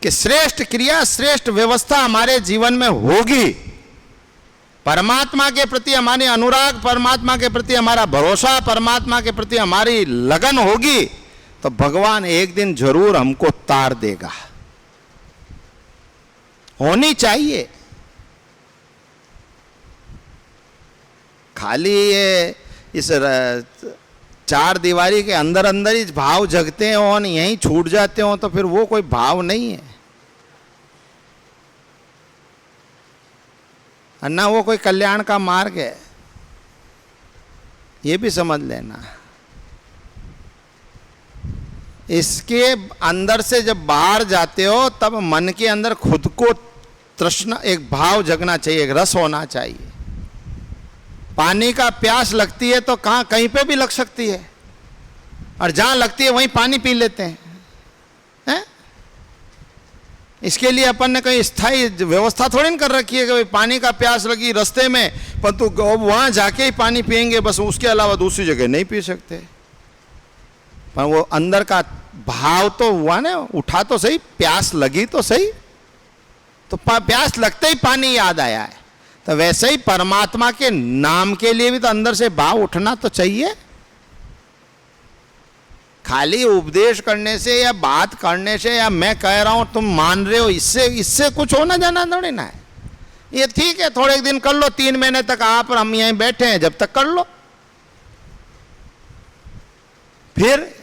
कि श्रेष्ठ क्रिया, श्रेष्ठ व्यवस्था हमारे जीवन में होगी परमात्मा के प्रति हमारी अनुराग, परमात्मा के प्रति हमारा भरोसा, परमात्मा के प्रति हमारी लगन होगी तो भगवान एक दिन जरूर हमको तार देगा। होनी चाहिए। खाली ये इस चार दीवारी के अंदर अंदर ही भाव जगते हो और यहीं छूट जाते हो तो फिर वो कोई भाव नहीं है, और ना वो कोई कल्याण का मार्ग है। ये भी समझ लेना। इसके अंदर से जब बाहर जाते हो तब मन के अंदर खुद को तृष्णा, एक भाव जगना चाहिए, एक रस होना चाहिए। पानी का प्यास लगती है तो कहाँ, कहीं पे भी लग सकती है, और जहां लगती है वहीं पानी पी लेते हैं। इसके लिए अपन ने कहीं स्थायी व्यवस्था थोड़ी ना कर रखी है कि भाई पानी का प्यास लगी रास्ते में, परंतु वहां जाके ही पानी पिएंगे बस, उसके अलावा दूसरी जगह नहीं पी सकते। पर वो अंदर का भाव तो हुआ ना, उठा तो सही, प्यास लगी तो सही, तो प्यास लगते ही पानी याद आया है। तो वैसे ही परमात्मा के नाम के लिए भी तो अंदर से भाव उठना तो चाहिए। खाली उपदेश करने से या बात करने से या मैं कह रहा हूं तुम मान रहे हो, इससे कुछ होना जाना थोड़ी ना है। ये ठीक है, थोड़े दिन कर लो, 3 महीने तक आप और हम यहीं बैठे हैं, जब तक कर लो। फिर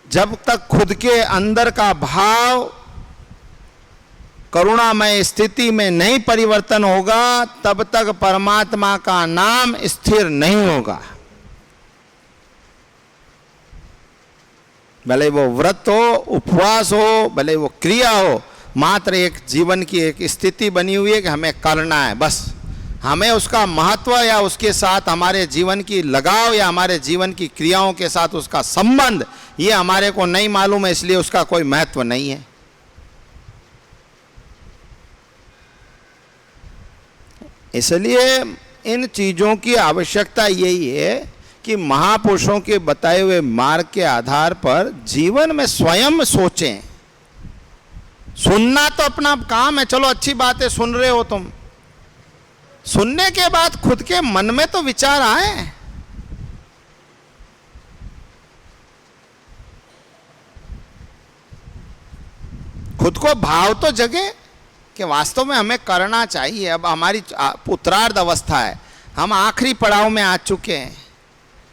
जब तक खुद के अंदर का भाव करुणामय स्थिति में नहीं परिवर्तन होगा तब तक परमात्मा का नाम स्थिर नहीं होगा। भले वो व्रत हो, उपवास हो, भले वो क्रिया हो, मात्र एक जीवन की एक स्थिति बनी हुई है कि हमें करना है बस। हमें उसका महत्व या उसके साथ हमारे जीवन की लगाव या हमारे जीवन की क्रियाओं के साथ उसका संबंध ये हमारे को नहीं मालूम है, इसलिए उसका कोई महत्व नहीं है। इसलिए इन चीज़ों की आवश्यकता यही है कि महापुरुषों के बताए हुए मार्ग के आधार पर जीवन में स्वयं सोचें। सुनना तो अपना काम है, चलो अच्छी बात है, सुन रहे हो तुम। सुनने के बाद खुद के मन में तो विचार आए। खुद को भाव तो जगे कि वास्तव में हमें करना चाहिए। अब हमारी उत्तरार्ध अवस्था है, हम आखिरी पड़ाव में आ चुके हैं।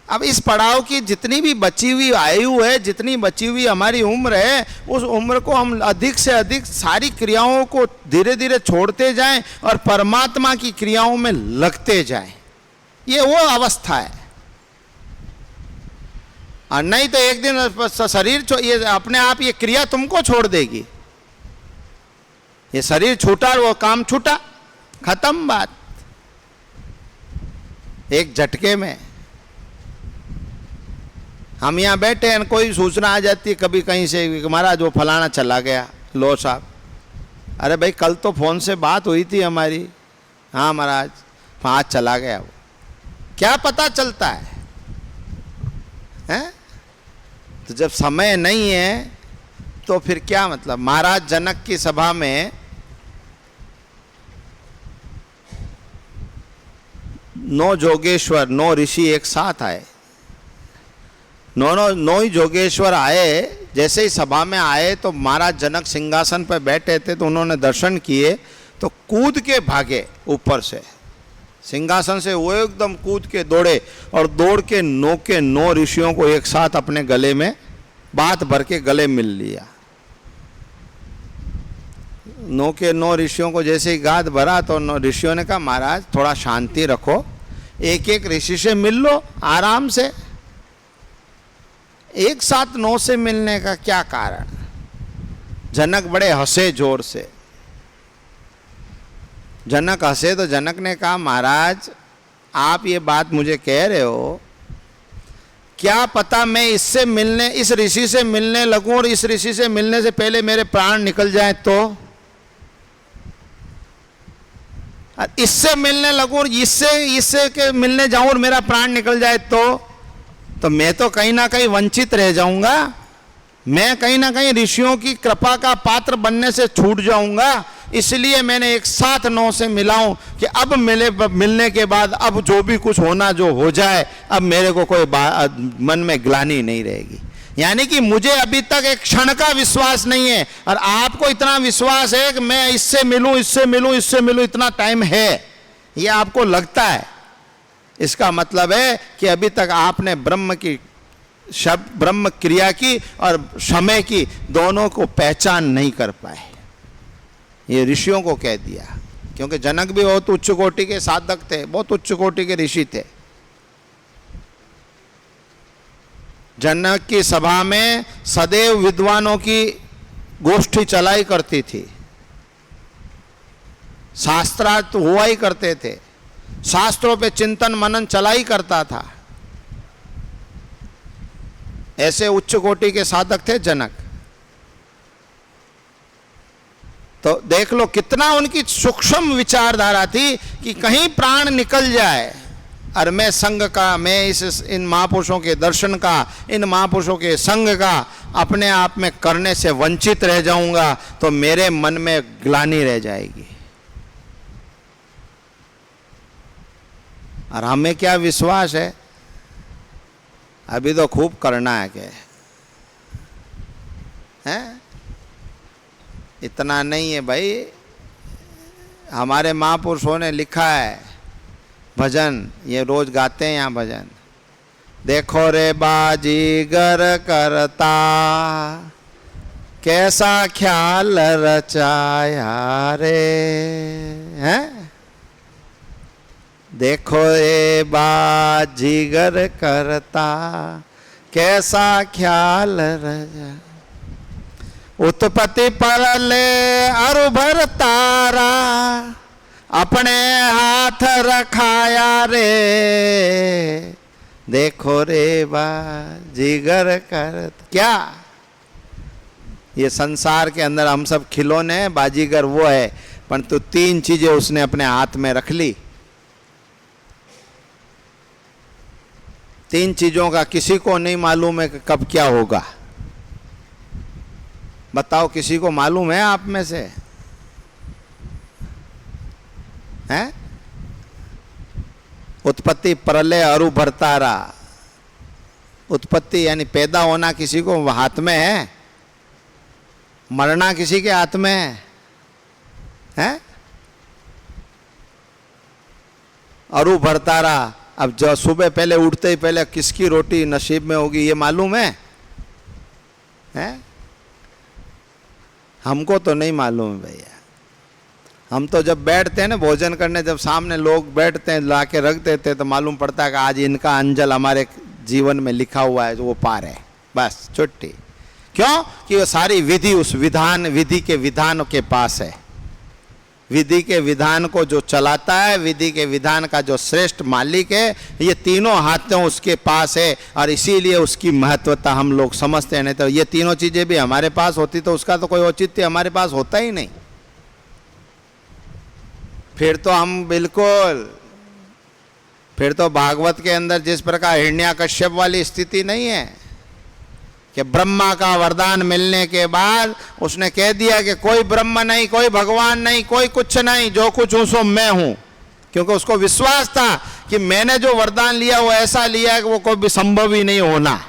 अब इस पड़ाव की जितनी भी बची हुई आयु है, जितनी बची हुई हमारी उम्र है, उस उम्र को हम अधिक से अधिक सारी क्रियाओं को धीरे धीरे छोड़ते जाएं और परमात्मा की क्रियाओं में लगते जाएं। ये वो अवस्था है। और नहीं तो एक दिन शरीर ये अपने आप ये क्रिया तुमको छोड़ देगी। ये शरीर छूटा, वो काम छूटा, खत्म बात, एक झटके में। हम यहाँ बैठे हैं, कोई सूचना आ जाती है कभी कहीं से, महाराज वो फलाना चला गया, लो साहब। अरे भाई कल तो फ़ोन से बात हुई थी हमारी, हाँ महाराज आज चला गया वो। क्या पता चलता है, हैं? तो जब समय नहीं है तो फिर क्या मतलब। महाराज जनक की सभा में 9 जोगेश्वर, 9 ऋषि एक साथ आए। नौ ही जोगेश्वर आए। जैसे ही सभा में आए तो महाराज जनक सिंहासन पर बैठे थे, तो उन्होंने दर्शन किए तो कूद के भागे ऊपर से सिंहासन से। वो एकदम कूद के दौड़े और दौड़ के 9 के 9 ऋषियों को एक साथ अपने गले में बात भर के गले मिल लिया। 9 के 9 ऋषियों को जैसे ही गाद भरा तो 9 ऋषियों ने कहा महाराज थोड़ा शांति रखो, एक एक ऋषि से मिल लो आराम से। एक साथ 9 से मिलने का क्या कारण। जनक बड़े हंसे जोर से। जनक हंसे तो जनक ने कहा महाराज आप ये बात मुझे कह रहे हो, क्या पता मैं इससे मिलने, इस ऋषि से मिलने लगूं और इस ऋषि से मिलने से पहले मेरे प्राण निकल जाए तो, इससे मिलने लगूं और इससे के मिलने जाऊं और मेरा प्राण निकल जाए तो मैं तो कहीं ना कहीं वंचित रह जाऊंगा। मैं कहीं ना कहीं ऋषियों की कृपा का पात्र बनने से छूट जाऊंगा। इसलिए मैंने एक साथ 9 से मिलाऊं कि अब मिलने के बाद अब जो भी कुछ होना जो हो जाए, अब मेरे को कोई मन में ग्लानि नहीं रहेगी। यानी कि मुझे अभी तक एक क्षण का विश्वास नहीं है, और आपको इतना विश्वास है कि मैं इससे मिलूं, इससे मिलूं, इससे मिलूं, इतना टाइम है, ये आपको लगता है। इसका मतलब है कि अभी तक आपने ब्रह्म की शब्द, ब्रह्म क्रिया की और समय की, दोनों को पहचान नहीं कर पाए। ये ऋषियों को कह दिया, क्योंकि जनक भी बहुत उच्च कोटि के साधक थे, बहुत उच्च कोटि के ऋषि थे। जनक की सभा में सदैव विद्वानों की गोष्ठी चलाई करती थी, शास्त्रार्थ हुआ ही करते थे, शास्त्रों पे चिंतन मनन चला ही करता था। ऐसे उच्च कोटि के साधक थे जनक। तो देख लो कितना उनकी सूक्ष्म विचारधारा थी कि कहीं प्राण निकल जाए और मैं संग का, मैं इन महापुरुषों के दर्शन का, इन महापुरुषों के संग का अपने आप में करने से वंचित रह जाऊंगा तो मेरे मन में ग्लानि रह जाएगी। और हमें क्या विश्वास है, अभी तो खूब करना है क्या है? इतना नहीं है भाई। हमारे महापुरुषों ने लिखा है भजन, ये रोज गाते हैं यहाँ भजन। देखो रे बाजीगर करता कैसा ख्याल रचाया रे, हैं? देखो रे बाजीगर करता कैसा ख्याल रचा, उत्पत्ति परले अरु भर तारा अपने हाथ रखाया रे। देखो रे बाजीगर कर, क्या ये संसार के अंदर हम सब खिलौने हैं, बाजीगर वो है, परंतु 3 चीजें उसने अपने हाथ में रख ली। 3 चीजों का किसी को नहीं मालूम है कि कब क्या होगा। बताओ, किसी को मालूम है आप में से? हैं? उत्पत्ति प्रलय अरु भरतारा। उत्पत्ति यानी पैदा होना किसी को हाथ में है, मरना किसी के हाथ में है? हैं? अरु भरतारा, अब जो सुबह पहले उठते ही पहले किसकी रोटी नसीब में होगी ये मालूम है? हैं? हमको तो नहीं मालूम है भैया। हम तो जब बैठते हैं ना भोजन करने, जब सामने लोग बैठते हैं ला के रख देते हैं तो मालूम पड़ता है कि आज इनका अंजल हमारे जीवन में लिखा हुआ है, जो वो पार है, बस छुट्टी। क्यों? कि वो सारी विधि उस विधान, विधि के विधान के पास है। विधि के विधान को जो चलाता है, विधि के विधान का जो श्रेष्ठ मालिक है, ये तीनों हाथों उसके पास है, और इसीलिए उसकी महत्वता हम लोग समझते हैं। नहीं तो ये तीनों चीजें भी हमारे पास होती तो उसका तो कोई औचित्य हमारे पास होता ही नहीं। फिर तो हम बिल्कुल, फिर तो भागवत के अंदर जिस प्रकार हिरण्याकश्यप वाली स्थिति नहीं है कि ब्रह्मा का वरदान मिलने के बाद उसने कह दिया कि कोई ब्रह्म नहीं, कोई भगवान नहीं, कोई कुछ नहीं, जो कुछ हूं सो मैं हूं। क्योंकि उसको विश्वास था कि मैंने जो वरदान लिया वो ऐसा लिया है कि वो कोई भी संभव ही नहीं होना।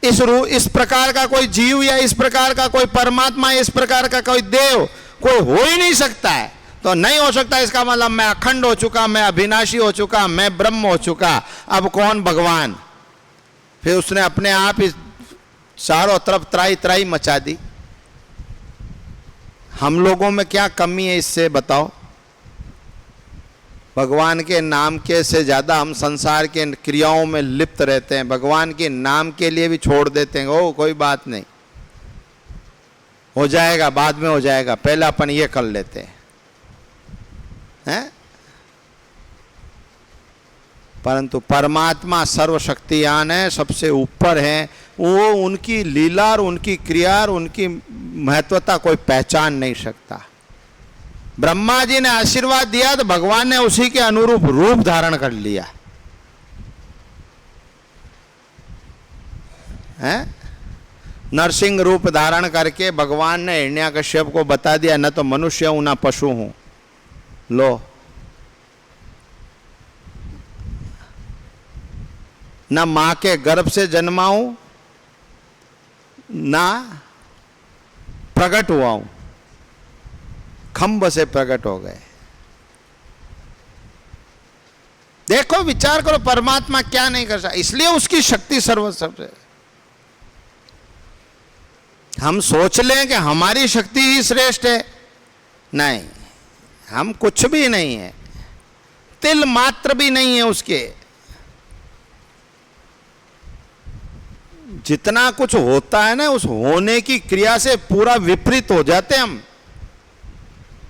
इस प्रकार का कोई जीव या इस प्रकार का कोई परमात्मा, इस प्रकार का कोई देव कोई हो ही नहीं सकता है। तो नहीं हो सकता इसका मतलब मैं अखंड हो चुका, मैं अविनाशी हो चुका, मैं ब्रह्म हो चुका, अब कौन भगवान? फिर उसने अपने आप ही चारों तरफ त्राई त्राई मचा दी। हम लोगों में क्या कमी है इससे बताओ? भगवान के नाम के से ज्यादा हम संसार के क्रियाओं में लिप्त रहते हैं। भगवान के नाम के लिए भी छोड़ देते हैं, ओ कोई बात नहीं, हो जाएगा, बाद में हो जाएगा, पहले अपन ये कर लेते हैं। परंतु परमात्मा सर्वशक्तियान है, सबसे ऊपर है, वो उनकी लीला और उनकी क्रिया और उनकी महत्वता कोई पहचान नहीं सकता। ब्रह्मा जी ने आशीर्वाद दिया तो भगवान ने उसी के अनुरूप रूप धारण कर लिया है। नरसिंह रूप धारण करके भगवान ने हिरण्यकश्यप को बता दिया, न तो मनुष्य हूं न पशु हूं, लो न मां के गर्भ से जन्मा हूं ना प्रकट हुआ हूं, खंभ से प्रकट हो गए। देखो, विचार करो, परमात्मा क्या नहीं कर सकता, इसलिए उसकी शक्ति सर्वश्रेष्ठ है। हम सोच लें कि हमारी शक्ति ही श्रेष्ठ है, नहीं, हम कुछ भी नहीं है, तिल मात्र भी नहीं है उसके। जितना कुछ होता है ना, उस होने की क्रिया से पूरा विपरीत हो जाते हैं हम।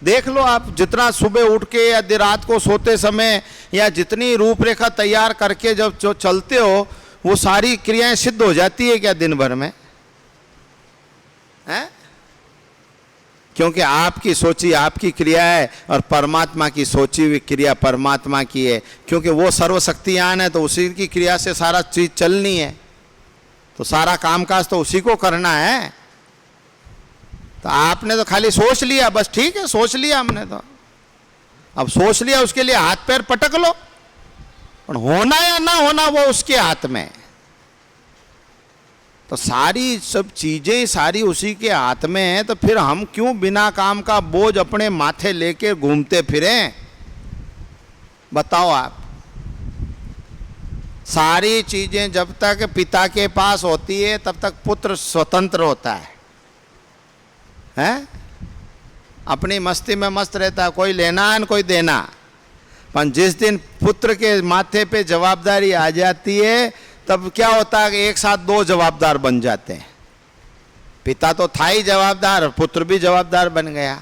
देख लो आप, जितना सुबह उठ के या रात को सोते समय या जितनी रूपरेखा तैयार करके जब जो चलते हो, वो सारी क्रियाएं सिद्ध हो जाती है क्या दिन भर में? हैं? क्योंकि आपकी सोची आपकी क्रिया है और परमात्मा की सोची हुई क्रिया परमात्मा की है। क्योंकि वो सर्वशक्तियान है, तो उसी की क्रिया से सारा चीज चलनी है, तो सारा कामकाज तो उसी को करना है। तो आपने तो खाली सोच लिया, बस ठीक है, सोच लिया हमने तो, अब सोच लिया, उसके लिए हाथ पैर पटक लो, पर होना या ना होना वो उसके हाथ में। तो सारी सब चीजें सारी उसी के हाथ में है, तो फिर हम क्यों बिना काम का बोझ अपने माथे लेके घूमते फिरें? बताओ आप। सारी चीजें जब तक पिता के पास होती है तब तक पुत्र स्वतंत्र होता है, हैं? अपनी मस्ती में मस्त रहता है, कोई लेना है कोई देना। पर जिस दिन पुत्र के माथे पे जवाबदारी आ जाती है, तब क्या होता है कि एक साथ दो जवाबदार बन जाते हैं। पिता तो था ही जवाबदार, पुत्र भी जवाबदार बन गया।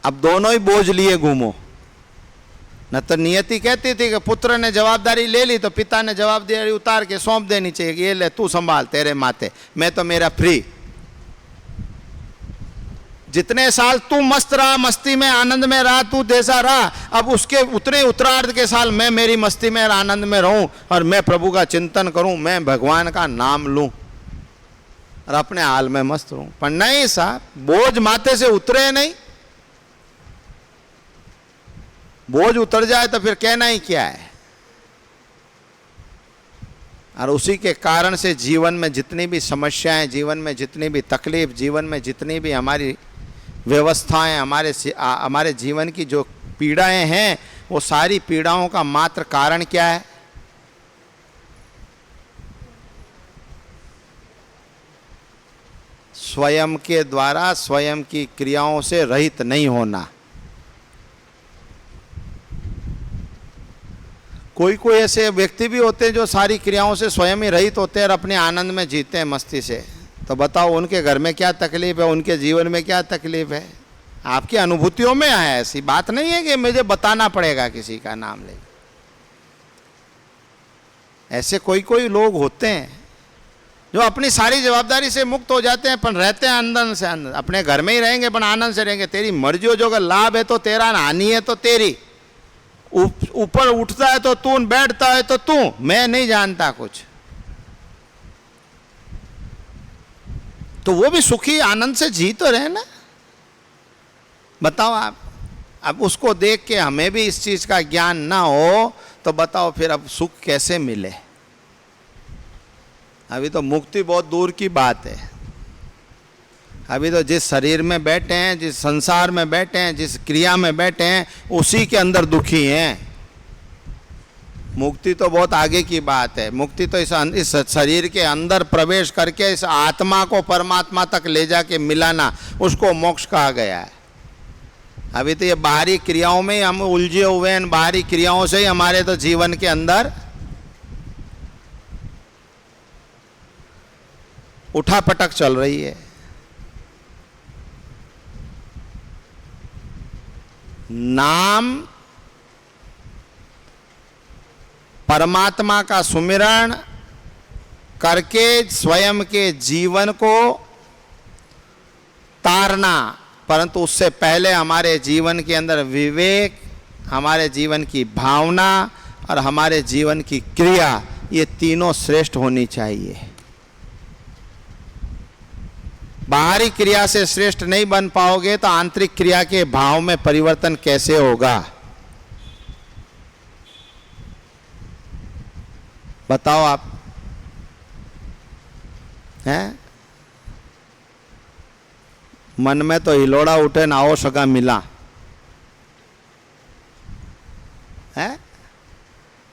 अब दोनों ही बोझ लिए घूमो। न तो नियति कहती थी कि पुत्र ने जवाबदारी ले ली तो पिता ने जवाबदारी उतार के सौंप देनी चाहिए कि ये ले तू संभाल, तेरे माथे, मैं तो मेरा फ्री। जितने साल तू मस्त रहा, मस्ती में आनंद में रहा, तू जैसा रहा, अब उसके उतने उत्तरार्ध के साल मैं मेरी मस्ती में आनंद में रहूं और मैं प्रभु का चिंतन करूं, मैं भगवान का नाम लूं और अपने हाल में मस्त रहूं। पर नहीं साहब, बोझ माथे से उतरे नहीं। बोझ उतर जाए तो फिर कहना ही क्या है। और उसी के कारण से जीवन में जितनी भी समस्याएं, जीवन में जितनी भी तकलीफ, जीवन में जितनी भी हमारी व्यवस्थाएं, हमारे जीवन की जो पीड़ाएं हैं, वो सारी पीड़ाओं का मात्र कारण क्या है? स्वयं के द्वारा स्वयं की क्रियाओं से रहित नहीं होना। कोई कोई ऐसे व्यक्ति भी होते हैं जो सारी क्रियाओं से स्वयं ही रहित होते हैं और अपने आनंद में जीते हैं मस्ती से। तो बताओ उनके घर में क्या तकलीफ है, उनके जीवन में क्या तकलीफ है? आपकी अनुभूतियों में है, ऐसी बात नहीं है कि मुझे बताना पड़ेगा किसी का नाम ले। ऐसे कोई कोई लोग होते हैं जो अपनी सारी जवाबदारी से मुक्त हो जाते हैं, पर रहते हैं अंदर से अंदर। अपने घर में ही रहेंगे पर आनंद से रहेंगे। तेरी मर्जी हो, जो अगर लाभ है तो तेरा, हानि है तो तेरी। ऊपर उठता है तो तू, बैठता है तो तू, मैं नहीं जानता कुछ। तो वो भी सुखी आनंद से जी तो रहे ना। बताओ आप। अब उसको देख के हमें भी इस चीज का ज्ञान ना हो तो बताओ फिर अब सुख कैसे मिले? अभी तो मुक्ति बहुत दूर की बात है। अभी तो जिस शरीर में बैठे हैं, जिस संसार में बैठे हैं, जिस क्रिया में बैठे हैं, उसी के अंदर दुखी हैं। मुक्ति तो बहुत आगे की बात है। मुक्ति तो इस शरीर के अंदर प्रवेश करके इस आत्मा को परमात्मा तक ले जाके मिलाना, उसको मोक्ष कहा गया है। अभी तो ये बाहरी क्रियाओं में हम उलझे हुए हैं। बाहरी क्रियाओं से ही हमारे तो जीवन के अंदर उठापटक चल रही है। नाम परमात्मा का सुमिरण करके स्वयं के जीवन को तारना, परंतु उससे पहले हमारे जीवन के अंदर विवेक, हमारे जीवन की भावना और हमारे जीवन की क्रिया, ये तीनों श्रेष्ठ होनी चाहिए। बाहरी क्रिया से श्रेष्ठ नहीं बन पाओगे तो आंतरिक क्रिया के भाव में परिवर्तन कैसे होगा? बताओ आप। हैं? मन में तो हिलोड़ा उठे नाओ सगा मिला है।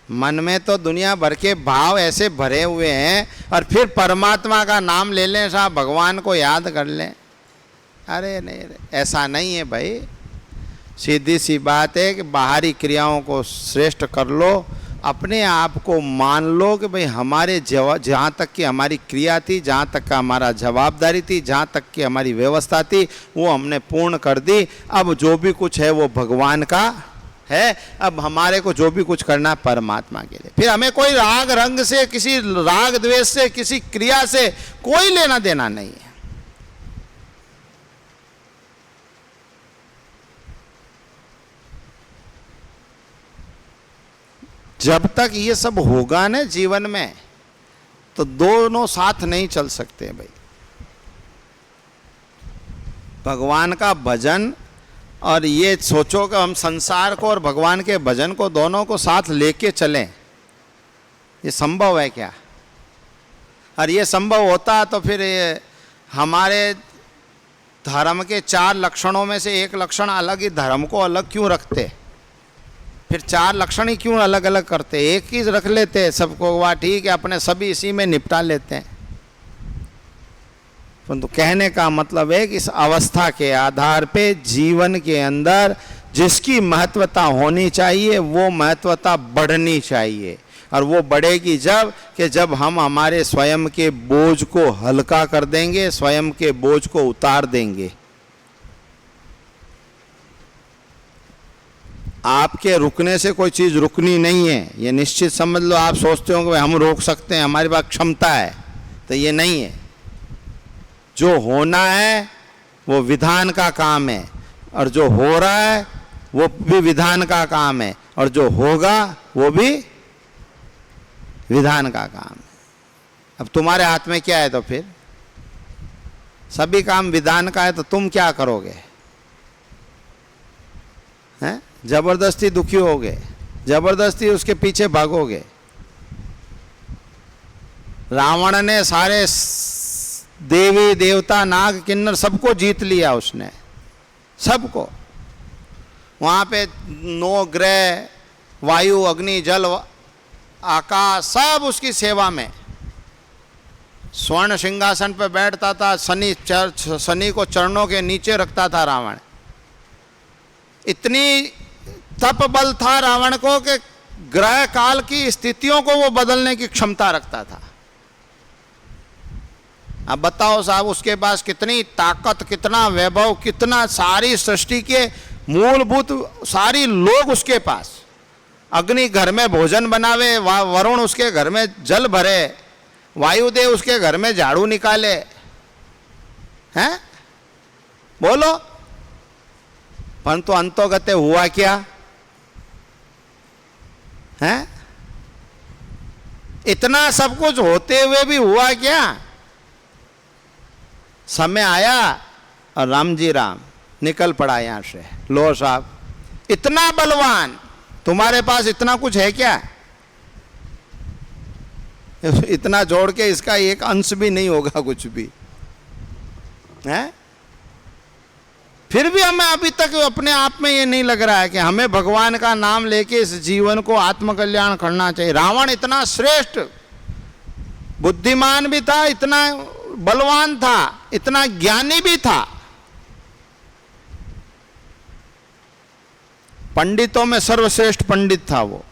मन में तो दुनिया भर के भाव ऐसे भरे हुए हैं और फिर परमात्मा का नाम ले लें, साहब भगवान को याद कर लें। अरे नहीं, ऐसा नहीं है भाई। सीधी सी बात है कि बाहरी क्रियाओं को श्रेष्ठ कर लो, अपने आप को मान लो कि भाई हमारे जहाँ तक की हमारी क्रिया थी, जहाँ तक का हमारा जवाबदारी थी, जहाँ तक की हमारी व्यवस्था थी, वो हमने पूर्ण कर दी। अब जो भी कुछ है वो भगवान का है। अब हमारे को जो भी कुछ करना है परमात्मा के लिए। फिर हमें कोई राग रंग से, किसी राग द्वेष से, किसी क्रिया से कोई लेना देना नहीं है। जब तक ये सब होगा ना जीवन में, तो दोनों साथ नहीं चल सकते भाई। भगवान का भजन और ये सोचो कि हम संसार को और भगवान के भजन को दोनों को साथ लेके चलें, ये संभव है क्या? और ये संभव होता तो फिर हमारे धर्म के 4 लक्षणों में से एक लक्षण अलग ही धर्म को अलग क्यों रखते? फिर 4 लक्षण ही क्यों अलग अलग करते? एक ही रख लेते सबको, वाह ठीक है, अपने सभी इसी में निपटा लेते हैं। परंतु कहने का मतलब है कि इस अवस्था के आधार पे जीवन के अंदर जिसकी महत्वता होनी चाहिए वो महत्वता बढ़नी चाहिए। और वो बढ़ेगी जब हम हमारे स्वयं के बोझ को हल्का कर देंगे, स्वयं के बोझ को उतार देंगे। आपके रुकने से कोई चीज़ रुकनी नहीं है, ये निश्चित समझ लो। आप सोचते हो कि हम रोक सकते हैं, हमारे पास क्षमता है, तो ये नहीं है। जो होना है वो विधान का काम है, और जो हो रहा है वो भी विधान का काम है, और जो होगा वो भी विधान का काम है। अब तुम्हारे हाथ में क्या है? तो फिर सभी काम विधान का है, तो तुम क्या करोगे? हैं? जबरदस्ती दुखी होगे, जबरदस्ती उसके पीछे भागोगे। रावण ने सारे देवी देवता नाग किन्नर सबको जीत लिया उसने, सबको। वहाँ पे 9 ग्रह, वायु अग्नि जल आकाश सब उसकी सेवा में। स्वर्ण सिंहासन पे बैठता था, शनि को चरणों के नीचे रखता था रावण। इतनी तप बल था रावण को कि ग्रह काल की स्थितियों को वो बदलने की क्षमता रखता था। अब बताओ साहब, उसके पास कितनी ताकत, कितना वैभव, कितना सारी सृष्टि के मूलभूत सारी लोग उसके पास। अग्नि घर में भोजन बनावे, वरुण उसके घर में जल भरे, वायुदेव उसके घर में झाड़ू निकाले। हैं? बोलो। परंतु अंतोगते हुआ क्या है? इतना सब कुछ होते हुए भी हुआ क्या? समय आया और राम जी राम निकल पड़ा यहां से। लो साहब, इतना बलवान, तुम्हारे पास इतना कुछ है क्या? इतना जोड़ के इसका एक अंश भी नहीं होगा कुछ भी है। फिर भी हमें अभी तक अपने आप में ये नहीं लग रहा है कि हमें भगवान का नाम लेके इस जीवन को आत्मकल्याण करना चाहिए। रावण इतना श्रेष्ठ बुद्धिमान भी था, इतना बलवान था, इतना ज्ञानी भी था, पंडितों में सर्वश्रेष्ठ पंडित था वो।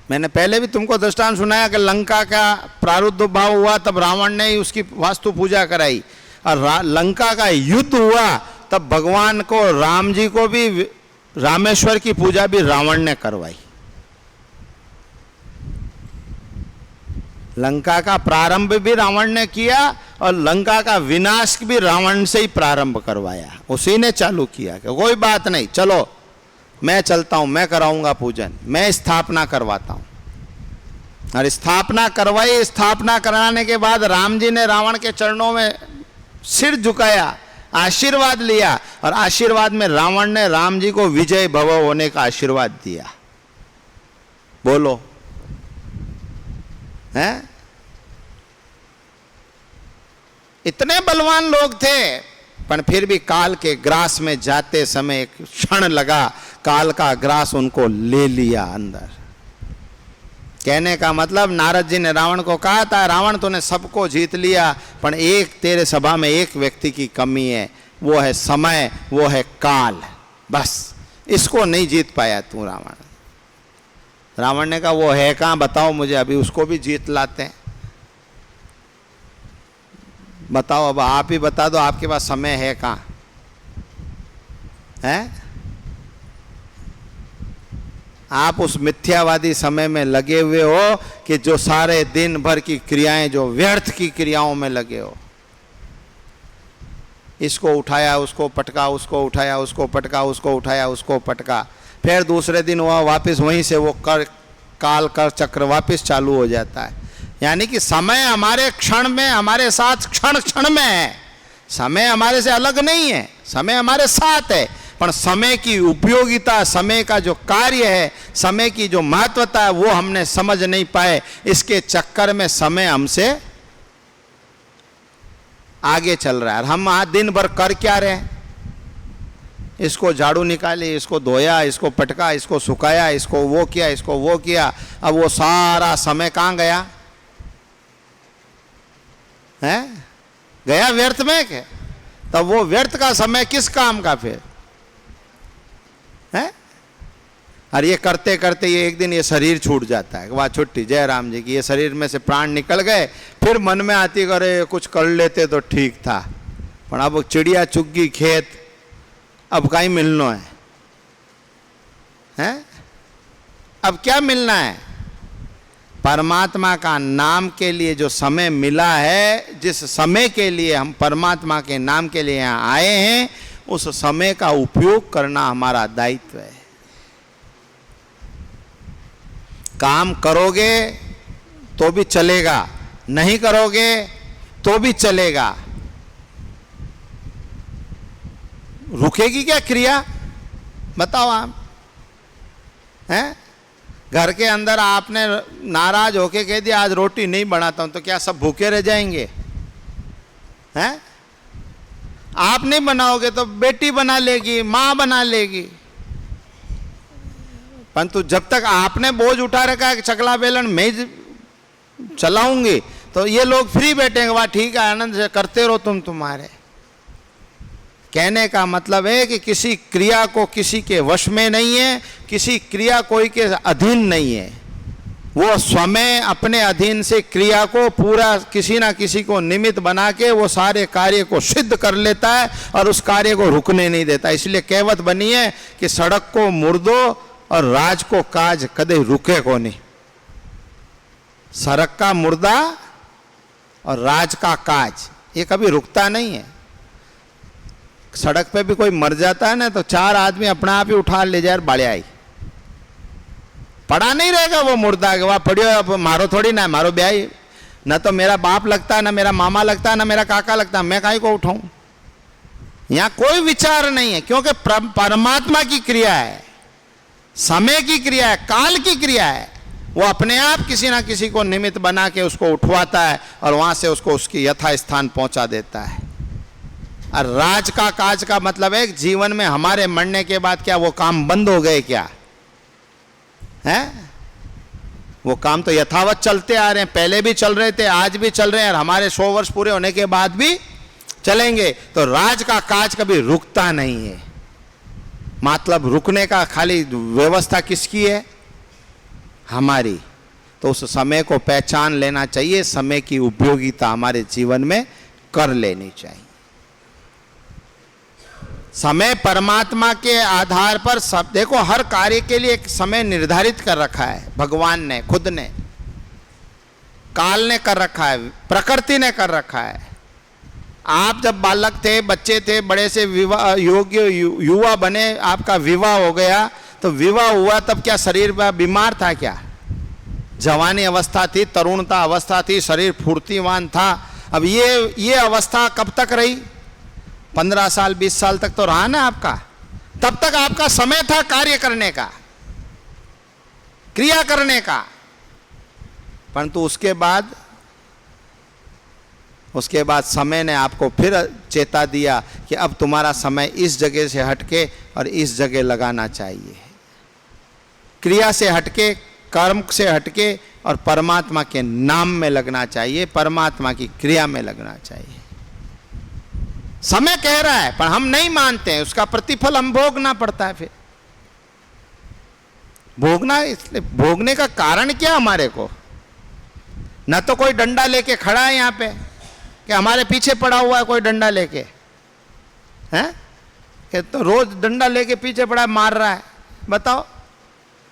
मैंने पहले भी तुमको दृष्टांत सुनाया कि लंका का प्रारुद्भाव हुआ तब रावण ने ही उसकी वास्तु पूजा कराई, और लंका का युद्ध हुआ तब भगवान को, राम जी को भी रामेश्वर की पूजा भी रावण ने करवाई। लंका का प्रारंभ भी रावण ने किया और लंका का विनाश भी रावण से ही प्रारंभ करवाया, उसी ने चालू किया कि कोई बात नहीं, चलो मैं चलता हूं, मैं कराऊंगा पूजन, मैं स्थापना करवाता हूं। और स्थापना करवाई। स्थापना कराने के बाद राम जी ने रावण के चरणों में सिर झुकाया, आशीर्वाद लिया, और आशीर्वाद में रावण ने राम जी को विजय भव होने का आशीर्वाद दिया। बोलो, हैं? इतने बलवान लोग थे, पर फिर भी काल के ग्रास में जाते समय एक क्षण लगा, काल का ग्रास उनको ले लिया अंदर। कहने का मतलब, नारद जी ने रावण को कहा था, रावण तूने सबको जीत लिया, पर एक तेरे सभा में एक व्यक्ति की कमी है, वो है समय, वो है काल। बस इसको नहीं जीत पाया तू रावण। रावण ने कहा वो है कहाँ, बताओ मुझे, अभी उसको भी जीत लाते हैं। बताओ, अब आप ही बता दो, आपके पास समय है कहाँ है? आप उस मिथ्यावादी समय में लगे हुए हो कि जो सारे दिन भर की क्रियाएं, जो व्यर्थ की क्रियाओं में लगे हो। इसको उठाया, उसको पटका, उसको उठाया, उसको पटका, उसको उठाया, उसको पटका, फिर दूसरे दिन हुआ वापस वहीं से वो काल कर चक्र वापस चालू हो जाता है। यानी कि समय हमारे क्षण में, हमारे साथ क्षण क्षण में है। समय हमारे से अलग नहीं है, समय हमारे साथ है, पर समय की उपयोगिता, समय का जो कार्य है, समय की जो महत्वता है, वो हमने समझ नहीं पाए। इसके चक्कर में समय हमसे आगे चल रहा है। और हम आज दिन भर कर क्या रहे? इसको झाड़ू निकाली, इसको धोया, इसको पटका, इसको सुखाया, इसको वो किया, इसको वो किया। अब वो सारा समय कहाँ गया है? गया व्यर्थ में के? तब वो व्यर्थ का समय किस काम का फिर है? और ये करते करते ये एक दिन ये शरीर छूट जाता है। वाह छुट्टी, जय राम जी की। ये शरीर में से प्राण निकल गए, फिर मन में आती करे कुछ कर लेते तो ठीक था, पर अब चिड़िया चुग्गी खेत, अब कहीं मिलना है हैं? अब क्या मिलना है? परमात्मा का नाम के लिए जो समय मिला है, जिस समय के लिए हम परमात्मा के नाम के लिए यहाँ आए हैं, उस समय का उपयोग करना हमारा दायित्व है। काम करोगे तो भी चलेगा, नहीं करोगे तो भी चलेगा। रुकेगी क्या क्रिया? बताओ आप हैं? घर के अंदर आपने नाराज होके कह दिया आज रोटी नहीं बनाता हूं, तो क्या सब भूखे रह जाएंगे हैं? आप नहीं बनाओगे तो बेटी बना लेगी, माँ बना लेगी। परंतु जब तक आपने बोझ उठा रखा है कि चकला बेलन मैं चलाऊंगी, तो ये लोग फ्री बैठेंगे, वाह ठीक है, आनंद से करते रहो तुम्हारे। कहने का मतलब है कि किसी क्रिया को किसी के वश में नहीं है, किसी क्रिया कोई के अधीन नहीं है। वो समय अपने अधीन से क्रिया को पूरा किसी ना किसी को निमित्त बना के वो सारे कार्य को सिद्ध कर लेता है और उस कार्य को रुकने नहीं देता। इसलिए कहावत बनी है कि सड़क को मुर्दो और राज को काज कदे रुके को नहीं। सड़क का मुर्दा और राज का काज ये कभी रुकता नहीं है। सड़क पे भी कोई मर जाता है ना, तो चार आदमी अपना आप ही उठा ले जाए, बाड़े आई पड़ा नहीं रहेगा वो मुर्दा के वहाँ पड़ियो। अब मारो थोड़ी ना, मारो ब्याई, ना तो मेरा बाप लगता है, ना मेरा मामा लगता है, ना मेरा काका लगता है, मैं काहे को उठाऊं? यहाँ कोई विचार नहीं है, क्योंकि परमात्मा की क्रिया है, समय की क्रिया है, काल की क्रिया है। वो अपने आप किसी ना किसी को निमित्त बना के उसको उठवाता है और वहां से उसको उसकी यथा स्थान पहुंचा देता है। और राज का काज का मतलब है जीवन में हमारे मरने के बाद क्या वो काम बंद हो गए क्या है? वो काम तो यथावत चलते आ रहे हैं, पहले भी चल रहे थे, आज भी चल रहे हैं और हमारे 100 वर्ष पूरे होने के बाद भी चलेंगे। तो राज का काज कभी रुकता नहीं है। मतलब रुकने का खाली व्यवस्था किसकी है? हमारी। तो उस समय को पहचान लेना चाहिए, समय की उपयोगिता हमारे जीवन में कर लेनी चाहिए। समय परमात्मा के आधार पर सब, देखो हर कार्य के लिए एक समय निर्धारित कर रखा है भगवान ने, खुद ने, काल ने कर रखा है, प्रकृति ने कर रखा है। आप जब बालक थे, बच्चे थे, बड़े से विवाह योग्य युवा बने, आपका विवाह हो गया, तो विवाह हुआ तब क्या शरीर बीमार था क्या जवानी अवस्था थी, तरुणता अवस्था थी, शरीर फुर्तीवान था। अब ये अवस्था कब तक रही? 15 साल 20 साल तक तो रहा ना आपका। तब तक आपका समय था कार्य करने का, क्रिया करने का। परंतु उसके बाद समय ने आपको फिर चेता दिया कि अब तुम्हारा समय इस जगह से हटके और इस जगह लगाना चाहिए, क्रिया से हटके, कर्म से हटके और परमात्मा के नाम में लगना चाहिए, परमात्मा की क्रिया में लगना चाहिए। समय कह रहा है पर हम नहीं मानते हैं, उसका प्रतिफल हम भोगना पड़ता है। फिर भोगना, इसलिए भोगने का कारण क्या हमारे को? न तो कोई डंडा लेके खड़ा है यहाँ पे कि हमारे पीछे पड़ा हुआ है कोई डंडा लेके, हैं कि तो रोज डंडा लेके पीछे पड़ा है, मार रहा है। बताओ,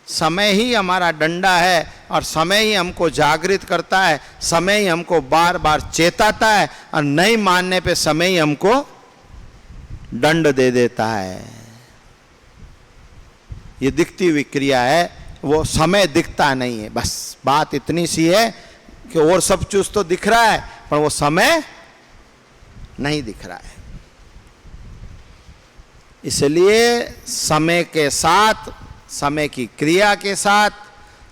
समय ही हमारा डंडा है और समय ही हमको जागृत करता है, समय ही हमको बार बार चेताता है और नहीं मानने पे समय ही हमको दंड दे देता है। ये दिखती हुई क्रिया है, वो समय दिखता नहीं है। बस बात इतनी सी है कि और सब चीज तो दिख रहा है पर वो समय नहीं दिख रहा है। इसलिए समय के साथ, समय की क्रिया के साथ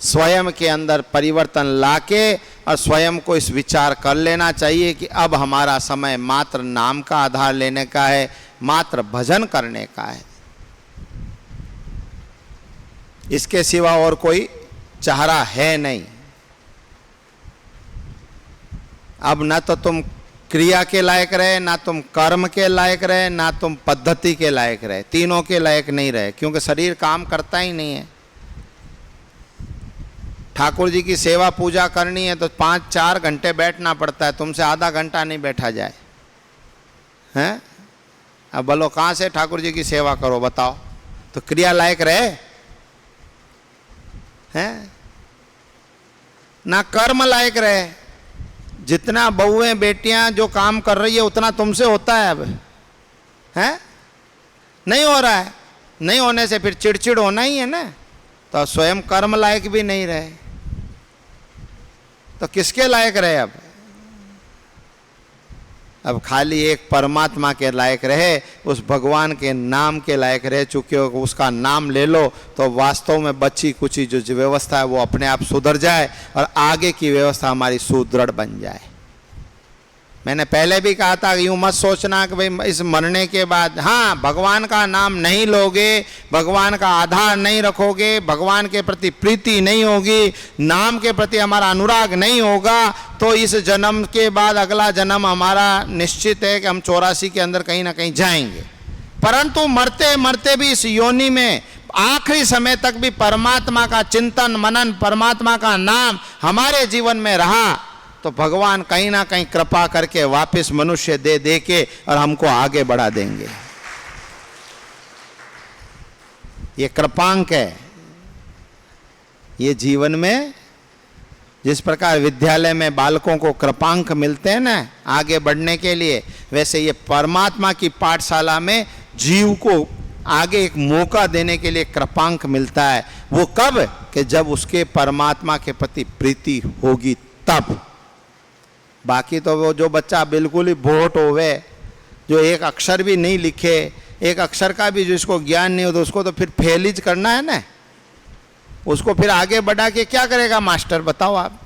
स्वयं के अंदर परिवर्तन लाके और स्वयं को इस विचार कर लेना चाहिए कि अब हमारा समय मात्र नाम का आधार लेने का है, मात्र भजन करने का है। इसके सिवा और कोई चारा है नहीं। अब ना तो तुम क्रिया के लायक रहे, ना तुम कर्म के लायक रहे, ना तुम पद्धति के लायक रहे, तीनों के लायक नहीं रहे, क्योंकि शरीर काम करता ही नहीं है। ठाकुर जी की सेवा पूजा करनी है तो 5-4 घंटे बैठना पड़ता है, तुमसे आधा घंटा नहीं बैठा जाए, हैं? अब बोलो कहाँ से ठाकुर जी की सेवा करो, बताओ? तो क्रिया लायक रहे हैं, ना कर्म लायक रहे। जितना बहुएं बेटियां जो काम कर रही है उतना तुमसे होता है अब, हैं? नहीं हो रहा है। नहीं होने से फिर चिड़चिड़ होना ही है ना। तो स्वयं कर्म लायक भी नहीं रहे तो किसके लायक रहे? अब खाली एक परमात्मा के लायक रहे, उस भगवान के नाम के लायक रहे। चूंकि उसका नाम ले लो तो वास्तव में बची कुची जो व्यवस्था है वो अपने आप सुधर जाए और आगे की व्यवस्था हमारी सुदृढ़ बन जाए। मैंने पहले भी कहा था, यूं मत सोचना कि भाई इस मरने के बाद, हाँ, भगवान का नाम नहीं लोगे, भगवान का आधार नहीं रखोगे, भगवान के प्रति प्रीति नहीं होगी, नाम के प्रति हमारा अनुराग नहीं होगा, तो इस जन्म के बाद अगला जन्म हमारा निश्चित है कि हम 84 के अंदर कहीं ना कहीं जाएंगे। परंतु मरते मरते भी इस योनि में आखिरी समय तक भी परमात्मा का चिंतन मनन, परमात्मा का नाम हमारे जीवन में रहा तो भगवान कहीं ना कहीं कृपा करके वापस मनुष्य दे के और हमको आगे बढ़ा देंगे। ये कृपांक है। ये जीवन में जिस प्रकार विद्यालय में बालकों को कृपांक मिलते हैं ना आगे बढ़ने के लिए, वैसे ये परमात्मा की पाठशाला में जीव को आगे एक मौका देने के लिए कृपांक मिलता है। वो कब? कि जब उसके परमात्मा के प्रति प्रीति होगी तब। बाकी तो वो जो बच्चा बिल्कुल ही भोट होवे, जो एक अक्षर भी नहीं लिखे, एक अक्षर का भी जिसको ज्ञान नहीं हो, तो उसको तो फिर फेलिज करना है ना। उसको फिर आगे बढ़ा के क्या करेगा मास्टर, बताओ आप?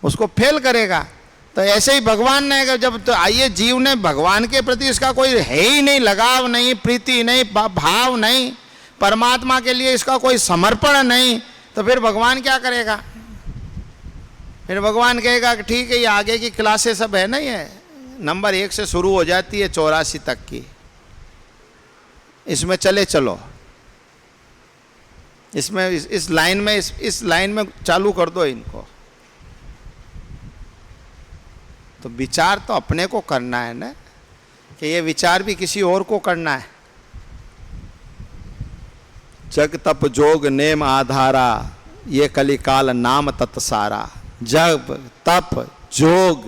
उसको फेल करेगा। तो ऐसे ही भगवान ने जब, तो आइए जीव ने भगवान के प्रति इसका कोई है ही नहीं, लगाव नहीं, प्रीति नहीं, भाव नहीं, परमात्मा के लिए इसका कोई समर्पण नहीं, तो फिर भगवान क्या करेगा? फिर भगवान कहेगा कि ठीक है, ये आगे की क्लासेस सब है ना, ये नंबर 1 से शुरू हो जाती है 84 तक की, इसमें चले चलो, इसमें इस लाइन में इस लाइन में चालू कर दो इनको। तो विचार तो अपने को करना है ना, कि ये विचार भी किसी और को करना है। जग तप जोग नेम आधारा, ये कलिकाल नाम तत्सारा। जब तप जोग,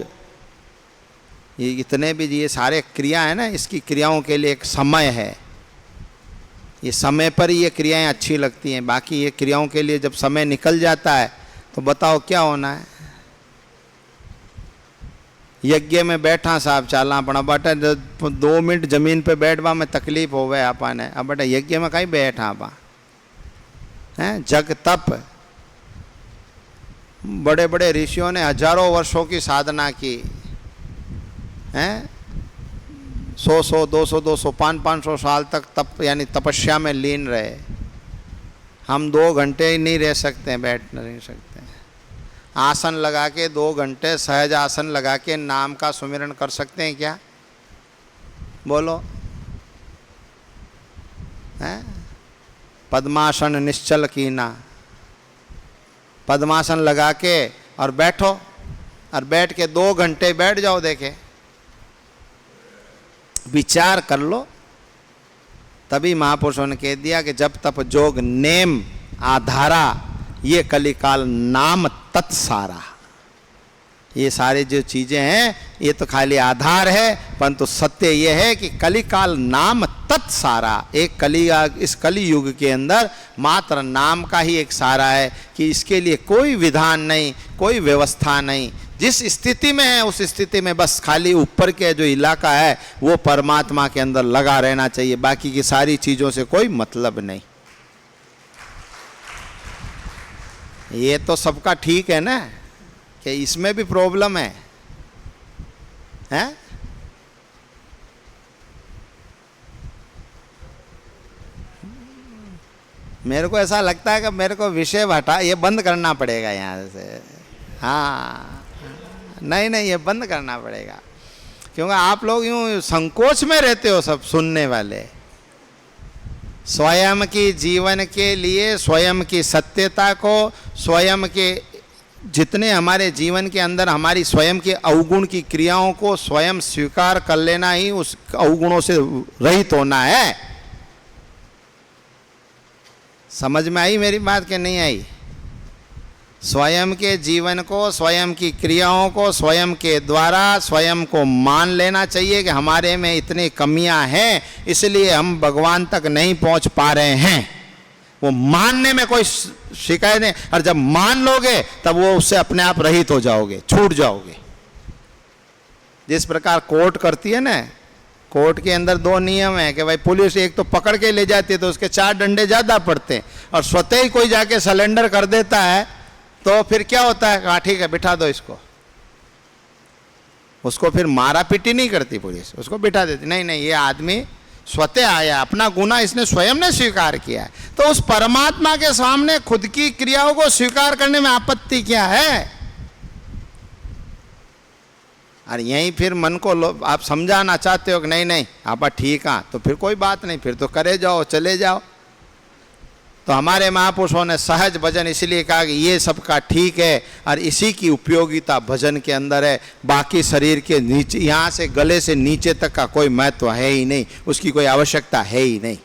ये इतने भी ये सारे क्रिया है ना, इसकी क्रियाओं के लिए एक समय है। ये समय पर ही ये क्रियाएं अच्छी लगती हैं। बाकी ये क्रियाओं के लिए जब समय निकल जाता है तो बताओ क्या होना है? यज्ञ में बैठा साहब चालना पड़ा बटे 2 मिनट जमीन पे बैठवा में तकलीफ होवे आपा ने। अब बेटा यज्ञ में कहीं बैठा आपा हैं? जग तप, बड़े बड़े ऋषियों ने हजारों वर्षों की साधना की हैं, 100 200 500 साल तक तप यानी तपस्या में लीन रहे। हम 2 घंटे ही नहीं रह सकते, बैठ नहीं सकते। आसन लगा के 2 घंटे सहज आसन लगा के नाम का सुमिरन कर सकते हैं क्या? बोलो हैं? पद्मासन निश्चल कीना, पद्मासन लगा के और बैठो, और बैठ के 2 घंटे बैठ जाओ, देखे विचार कर लो। तभी महापुरुषों ने कह दिया कि जब तप जोग नेम आधारा, ये कलिकाल नाम तत्सारा। ये सारी जो चीजें हैं ये तो खाली आधार है, परंतु सत्य ये है कि कलिकाल नाम तत्सारा। एक इस कली युग के अंदर मात्र नाम का ही एक सारा है कि इसके लिए कोई विधान नहीं, कोई व्यवस्था नहीं। जिस स्थिति में है उस स्थिति में बस खाली ऊपर के जो इलाका है वो परमात्मा के अंदर लगा रहना चाहिए, बाकी की सारी चीजों से कोई मतलब नहीं। ये तो सबका ठीक है ना, कि इसमें भी प्रॉब्लम है, हैं? मेरे को ऐसा लगता है कि मेरे को विषय हटा, ये बंद करना पड़ेगा यहाँ से। हाँ नहीं ये बंद करना पड़ेगा, क्योंकि आप लोग यूं संकोच में रहते हो सब सुनने वाले। स्वयं की जीवन के लिए स्वयं की सत्यता को, स्वयं के जितने हमारे जीवन के अंदर हमारी स्वयं के अवगुण की क्रियाओं को स्वयं स्वीकार कर लेना ही उस अवगुणों से रहित होना है। समझ में आई मेरी बात कि नहीं आई? स्वयं के जीवन को, स्वयं की क्रियाओं को स्वयं के द्वारा स्वयं को मान लेना चाहिए कि हमारे में इतनी कमियां हैं, इसलिए हम भगवान तक नहीं पहुंच पा रहे हैं। वो मानने में कोई शिकायत नहीं, और जब मान लोगे तब वो उससे अपने आप रहित हो जाओगे, छूट जाओगे। जिस प्रकार कोर्ट करती है ना, कोर्ट के अंदर 2 नियम है कि भाई पुलिस एक तो पकड़ के ले जाती है तो उसके 4 डंडे ज्यादा पड़ते हैं, और स्वतः ही कोई जाके सरेंडर कर देता है तो फिर क्या होता है? हाँ ठीक है बिठा दो इसको। उसको फिर मारा पीटी नहीं करती पुलिस, उसको बिठा देती। नहीं ये आदमी स्वतः आया, अपना गुनाह इसने स्वयं ने स्वीकार किया है, तो उस परमात्मा के सामने खुद की क्रियाओं को स्वीकार करने में आपत्ति क्या है? और यहीं फिर मन को आप समझाना चाहते हो कि नहीं आप ठीक है, तो फिर कोई बात नहीं, फिर तो करे जाओ, चले जाओ। तो हमारे महापुरुषों ने सहज भजन इसलिए कहा कि ये सबका ठीक है, और इसी की उपयोगिता भजन के अंदर है। बाकी शरीर के नीचे, यहाँ से गले से नीचे तक का कोई महत्व है ही नहीं, उसकी कोई आवश्यकता है ही नहीं।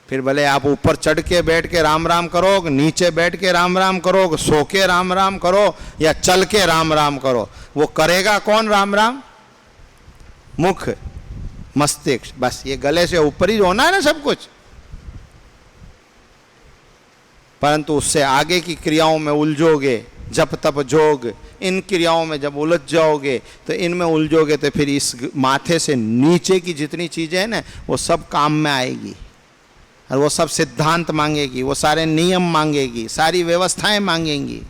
फिर भले आप ऊपर चढ़ के बैठ के राम राम करो, नीचे बैठ के राम राम करो, सो के राम राम करो, या चल के राम राम करो, वो करेगा कौन राम राम? मुख मस्तिष्क, बस ये गले से ऊपर ही होना है ना सब कुछ। परंतु उससे आगे की क्रियाओं में उलझोगे, जप तप जोग, इन क्रियाओं में जब उलझ जाओगे तो इनमें उलझोगे तो फिर इस माथे से नीचे की जितनी चीज़ें हैं ना वो सब काम में आएगी, और वो सब सिद्धांत मांगेगी, वो सारे नियम मांगेगी, सारी व्यवस्थाएं मांगेंगी।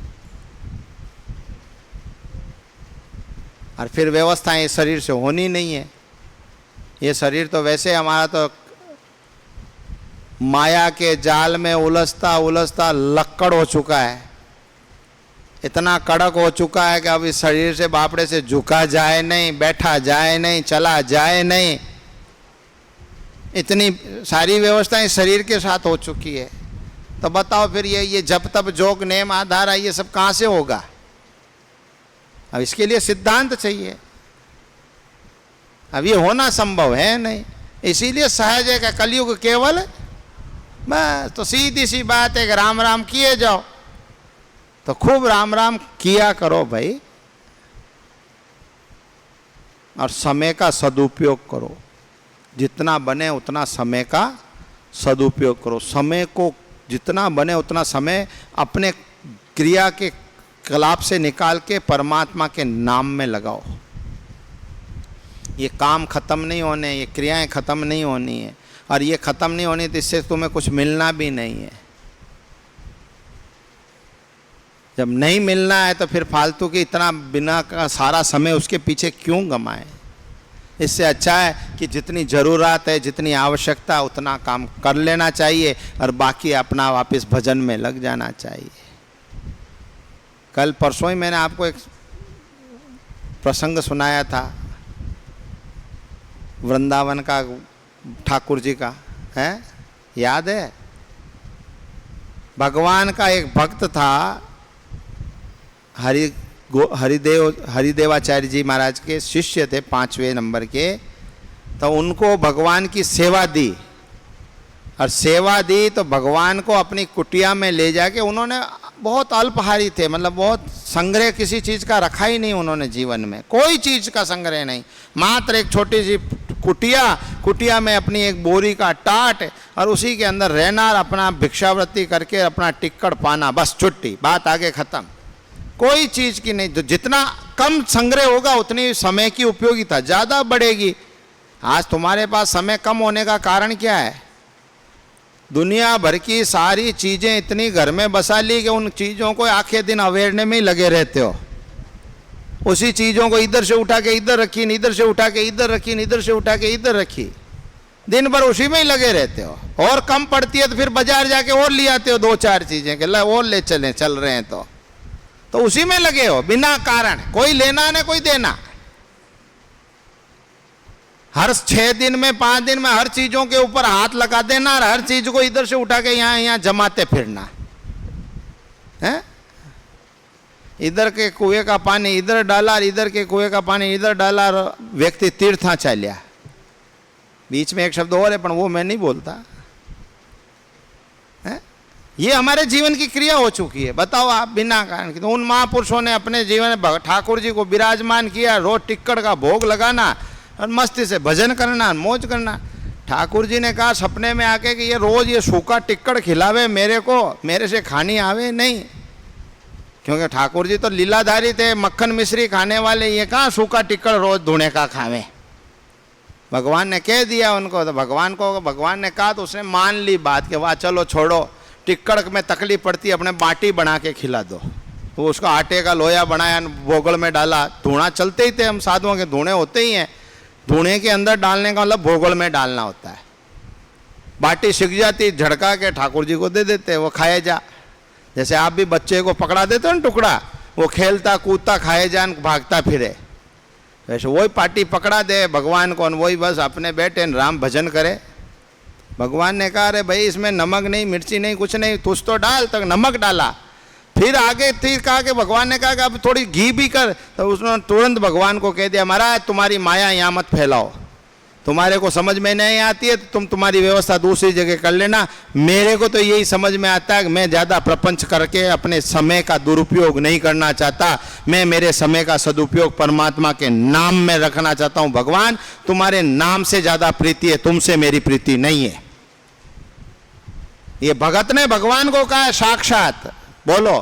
और फिर व्यवस्थाएं इस शरीर से होनी नहीं है। ये शरीर तो वैसे हमारा तो माया के जाल में उलझता उलझता लक्कड़ हो चुका है, इतना कड़क हो चुका है कि अब इस शरीर से बापड़े से झुका जाए नहीं, बैठा जाए नहीं, चला जाए नहीं। इतनी सारी व्यवस्था इस शरीर के साथ हो चुकी है। तो बताओ फिर ये जप तप जोग नेम आधार है, ये सब कहाँ से होगा? अब इसके लिए सिद्धांत चाहिए। अब ये होना संभव है नहीं, इसीलिए सहज है कि कलयुग केवल बस। तो सीधी सी बात है कि राम राम किए जाओ, तो खूब राम राम किया करो भाई, और समय का सदुपयोग करो। जितना बने उतना समय का सदुपयोग करो। समय को जितना बने उतना समय अपने क्रिया के कलाप से निकाल के परमात्मा के नाम में लगाओ। ये काम खत्म नहीं होने, ये क्रियाएं खत्म नहीं होनी है, और ये खत्म नहीं होनी तो इससे तुम्हें कुछ मिलना भी नहीं है। जब नहीं मिलना है तो फिर फालतू की इतना बिना का सारा समय उसके पीछे क्यों गमाए। इससे अच्छा है कि जितनी ज़रूरत है, जितनी आवश्यकता, उतना काम कर लेना चाहिए और बाकी अपना वापस भजन में लग जाना चाहिए। कल परसों ही मैंने आपको एक प्रसंग सुनाया था वृंदावन का, ठाकुर जी का, है याद है? भगवान का एक भक्त था, हरिदेवाचार्य जी महाराज के शिष्य थे, 5वें नंबर के। तो उनको भगवान की सेवा दी, और सेवा दी तो भगवान को अपनी कुटिया में ले जाके, उन्होंने बहुत अल्पहारी थे, मतलब बहुत संग्रह किसी चीज़ का रखा ही नहीं उन्होंने जीवन में, कोई चीज़ का संग्रह नहीं, मात्र एक छोटी सी कुटिया में अपनी एक बोरी का टाट, और उसी के अंदर रहना और अपना भिक्षावृत्ति करके अपना टिक्कड़ पाना, बस छुट्टी, बात आगे ख़त्म। कोई चीज़ की नहीं। तो जितना कम संग्रह होगा उतनी समय की उपयोगिता ज़्यादा बढ़ेगी। आज तुम्हारे पास समय कम होने का कारण क्या है? दुनिया भर की सारी चीज़ें इतनी घर में बसा ली कि उन चीज़ों को आखे दिन अवेरने में ही लगे रहते हो। उसी चीज़ों को इधर से उठा के इधर रखी, इधर से उठा के इधर रखी, इधर से उठा के इधर रखी, दिन भर उसी में ही लगे रहते हो। और कम पड़ती है तो फिर बाजार जाके और ले आते हो 2-4 चीज़ें के और ले चल रहे हैं, तो उसी में लगे हो बिना कारण। कोई लेना न कोई देना। हर 6 दिन में 5 दिन में हर चीज़ों के ऊपर हाथ लगा देना और हर चीज़ को इधर से उठा के यहाँ जमाते फिरना है। इधर के कुएं का पानी इधर डाला और इधर के कुएं का पानी इधर डाला और व्यक्ति तीर्था चलिया। बीच में एक शब्द और है पर वो मैं नहीं बोलता है। ये हमारे जीवन की क्रिया हो चुकी है। बताओ आप, बिना कारण की। तो उन महापुरुषों ने अपने जीवन में ठाकुर जी को विराजमान किया, रोज टिक्कड़ का भोग लगाना और मस्ती से भजन करना, मौज करना। ठाकुर जी ने कहा सपने में आके कि ये रोज ये सूखा टिक्कड़ खिलावे मेरे को, मेरे से खानी आवे नहीं, क्योंकि ठाकुर जी तो लीलाधारी थे, मक्खन मिश्री खाने वाले। ये कहाँ सूखा टिक्कड़ रोज धुने का खावे। भगवान ने कह दिया उनको, तो भगवान ने कहा तो उसने मान ली बात कि वाह चलो छोड़ो, टिक्कड़ में तकलीफ पड़ती, अपने बाटी बना के खिला दो। वो उसका आटे का लोया बनाया, भोगल में डाला। धुआं चलते ही थे, हम साधुओं के धुएं होते ही हैं। धुएं के अंदर डालने का मतलब भोगल में डालना होता है। बाटी सिक जाती, झड़का के ठाकुर जी को दे देते, वो खाए जा। जैसे आप भी बच्चे को पकड़ा देते हो ना टुकड़ा, वो खेलता कूदता खाए जान भागता फिरे, वैसे वही पार्टी पकड़ा दे भगवान को, वही बस अपने बैठे राम भजन करे। भगवान ने कहा अरे भाई इसमें नमक नहीं, मिर्ची नहीं, कुछ नहीं, तुझ तो डाल। तक नमक डाला। फिर आगे फिर कहा कि भगवान ने कहा कि अब थोड़ी घी भी कर। तो उसने तुरंत भगवान को कह दिया महाराज तुम्हारी माया यहाँ मत फैलाओ, तुम्हारे को समझ में नहीं आती है तो तुम तुम्हारी व्यवस्था दूसरी जगह कर लेना। मेरे को तो यही समझ में आता है कि मैं ज़्यादा प्रपंच करके अपने समय का दुरुपयोग नहीं करना चाहता। मैं मेरे समय का सदुपयोग परमात्मा के नाम में रखना चाहता हूँ। भगवान तुम्हारे नाम से ज़्यादा प्रीति है, तुमसे मेरी प्रीति नहीं है। ये भगत ने भगवान को कहा साक्षात, बोलो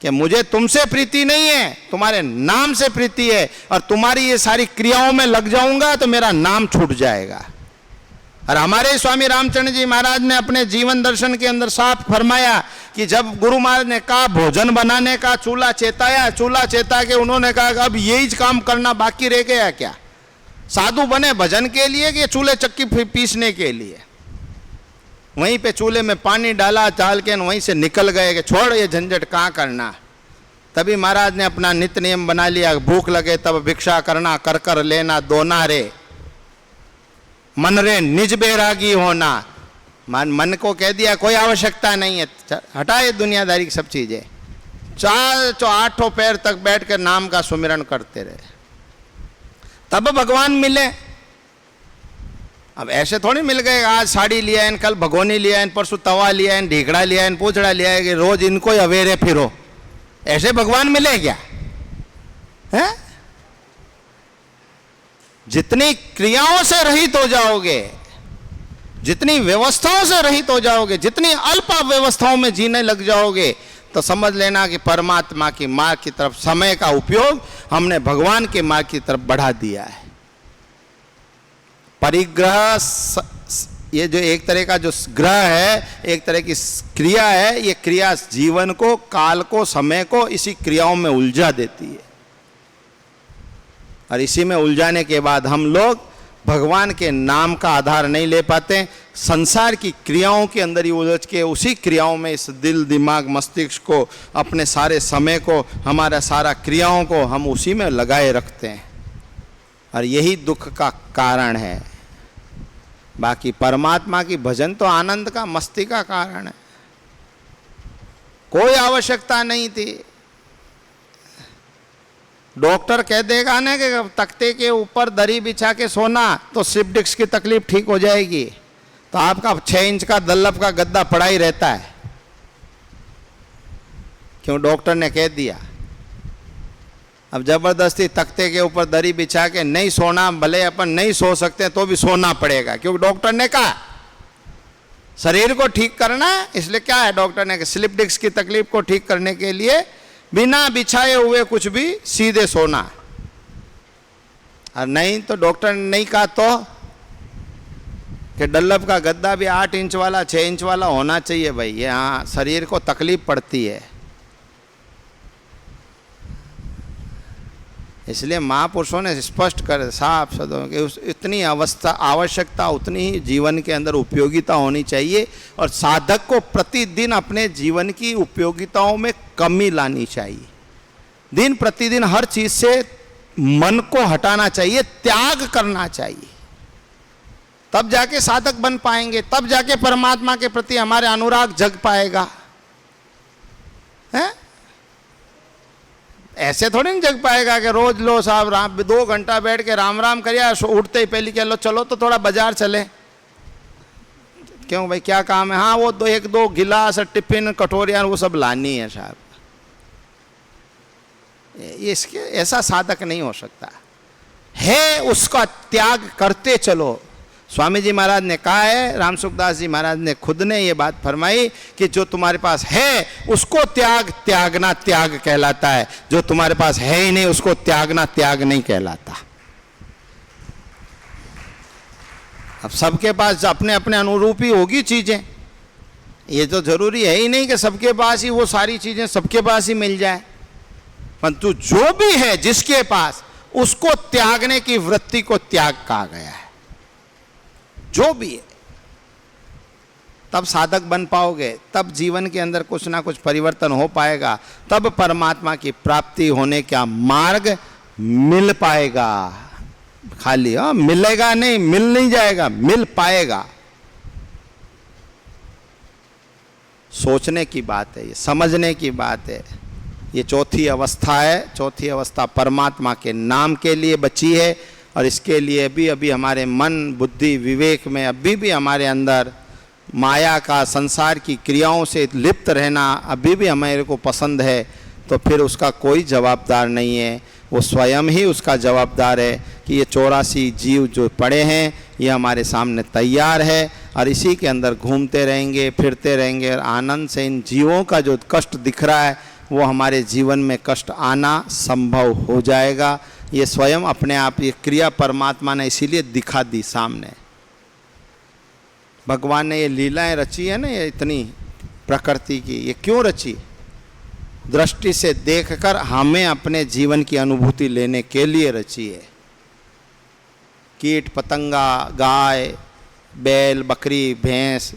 कि मुझे तुमसे प्रीति नहीं है, तुम्हारे नाम से प्रीति है, और तुम्हारी ये सारी क्रियाओं में लग जाऊंगा तो मेरा नाम छूट जाएगा। और हमारे स्वामी रामचंद्र जी महाराज ने अपने जीवन दर्शन के अंदर साफ फरमाया कि जब गुरु महाराज ने कहा भोजन बनाने का चूल्हा चेताया, चूल्हा चेता के उन्होंने कहा कि अब यही काम करना बाकी रह गया क्या? साधु बने भजन के लिए कि चूल्हे चक्की पीसने के लिए? वहीं पे चूल्हे में पानी डाला चाल के, वहीं से निकल गए कि छोड़ ये झंझट कहाँ करना। तभी महाराज ने अपना नित्य नियम बना लिया, भूख लगे तब भिक्षा करना, कर कर लेना दोना रे, मन रे निज बैरागी होना। मन को कह दिया कोई आवश्यकता नहीं है, हटाए दुनियादारी की सब चीजें। 8 पैर तक बैठ कर नाम का सुमिरन करते रहे, तब भगवान मिले। अब ऐसे थोड़ी मिल गए आज साड़ी लिया है, कल भगोनी लिया है, परसों तवा लिया है, ढीकड़ा लिया है, पूछड़ा लिया है कि रोज इनको ही अवेरे फिरो। ऐसे भगवान मिले क्या? है? जितनी क्रियाओं से रहित हो जाओगे, जितनी व्यवस्थाओं से रहित हो जाओगे, जितनी अल्प व्यवस्थाओं में जीने लग जाओगे, तो समझ लेना कि परमात्मा की मार्ग की तरफ समय का उपयोग हमने भगवान के मार्ग की तरफ बढ़ा दिया है। परिग्रह, ये जो एक तरह का जो ग्रह है, एक तरह की क्रिया है, ये क्रिया जीवन को, काल को, समय को इसी क्रियाओं में उलझा देती है। और इसी में उलझाने के बाद हम लोग भगवान के नाम का आधार नहीं ले पाते, संसार की क्रियाओं के अंदर ही उलझ के उसी क्रियाओं में इस दिल, दिमाग, मस्तिष्क को, अपने सारे समय को, हमारा सारा क्रियाओं को हम उसी में लगाए रखते हैं और यही दुख का कारण है। बाकी परमात्मा की भजन तो आनंद का, मस्ती का कारण है। कोई आवश्यकता नहीं थी। डॉक्टर कह देगा ना कि तख्ते के ऊपर दरी बिछा के सोना तो स्लिप डिस्क की तकलीफ ठीक हो जाएगी, तो आपका 6 इंच का दल्लभ का गद्दा पड़ा ही रहता है। क्यों? डॉक्टर ने कह दिया। अब जबरदस्ती तख्ते के ऊपर दरी बिछा के नहीं सोना, भले अपन नहीं सो सकते तो भी सोना पड़ेगा, क्योंकि डॉक्टर ने कहा शरीर को ठीक करना। इसलिए क्या है, डॉक्टर ने स्लिप डिस्क की तकलीफ को ठीक करने के लिए बिना बिछाए हुए कुछ भी सीधे सोना। और नहीं तो डॉक्टर ने नहीं कहा तो कि डल्लभ का गद्दा भी 8 इंच वाला, 6 इंच वाला होना चाहिए भाई, ये हाँ शरीर को तकलीफ पड़ती है। इसलिए महापुरुषों ने स्पष्ट कर साफ शब्दों कि उस इतनी अवस्था आवश्यकता उतनी ही जीवन के अंदर उपयोगिता होनी चाहिए, और साधक को प्रतिदिन अपने जीवन की उपयोगिताओं में कमी लानी चाहिए। दिन प्रतिदिन हर चीज से मन को हटाना चाहिए, त्याग करना चाहिए, तब जाके साधक बन पाएंगे, तब जाके परमात्मा के प्रति हमारे अनुराग जग पाएगा। है ऐसे थोड़ी नहीं जग पाएगा कि रोज लो साहब राम 2 घंटा बैठ के राम राम करिए, उठते ही पहले कह लो चलो तो थोड़ा बाजार चले। क्यों भाई, क्या काम है? हाँ वो 1-2 गिलास, टिफिन, कटोरियां वो सब लानी है साहब। इसके ऐसा साधक नहीं हो सकता है, उसका त्याग करते चलो। स्वामी जी महाराज ने कहा है, राम सुखदास जी महाराज ने खुद ने ये बात फरमाई कि जो तुम्हारे पास है उसको त्यागना त्याग कहलाता है, जो तुम्हारे पास है ही नहीं उसको त्यागना त्याग नहीं कहलाता। अब सबके पास अपने अपने अनुरूप ही होगी चीजें, ये तो जरूरी है ही नहीं कि सबके पास ही वो सारी चीजें सबके पास ही मिल जाए, परंतु जो भी है जिसके पास, उसको त्यागने की वृत्ति को त्याग कहा गया है। जो भी है, तब साधक बन पाओगे, तब जीवन के अंदर कुछ ना कुछ परिवर्तन हो पाएगा, तब परमात्मा की प्राप्ति होने का मार्ग मिल पाएगा। खाली मिलेगा नहीं, मिल नहीं जाएगा, मिल पाएगा। सोचने की बात है, ये समझने की बात है। ये चौथी अवस्था है। चौथी अवस्था परमात्मा के नाम के लिए बची है, और इसके लिए भी अभी हमारे मन, बुद्धि, विवेक में अभी भी हमारे अंदर माया का, संसार की क्रियाओं से लिप्त रहना अभी भी हमारे को पसंद है, तो फिर उसका कोई जवाबदार नहीं है, वो स्वयं ही उसका जवाबदार है कि ये 84 जीव जो पड़े हैं ये हमारे सामने तैयार है, और इसी के अंदर घूमते रहेंगे, फिरते रहेंगे, और आनंद से इन जीवों का जो कष्ट दिख रहा है वो हमारे जीवन में कष्ट आना संभव हो जाएगा। ये स्वयं अपने आप, ये क्रिया परमात्मा ने इसीलिए दिखा दी सामने। भगवान ने ये लीलाएं रची है ना, ये इतनी प्रकृति की, ये क्यों रची? दृष्टि से देखकर हमें अपने जीवन की अनुभूति लेने के लिए रची है। कीट पतंगा, गाय, बैल, बकरी, भैंस,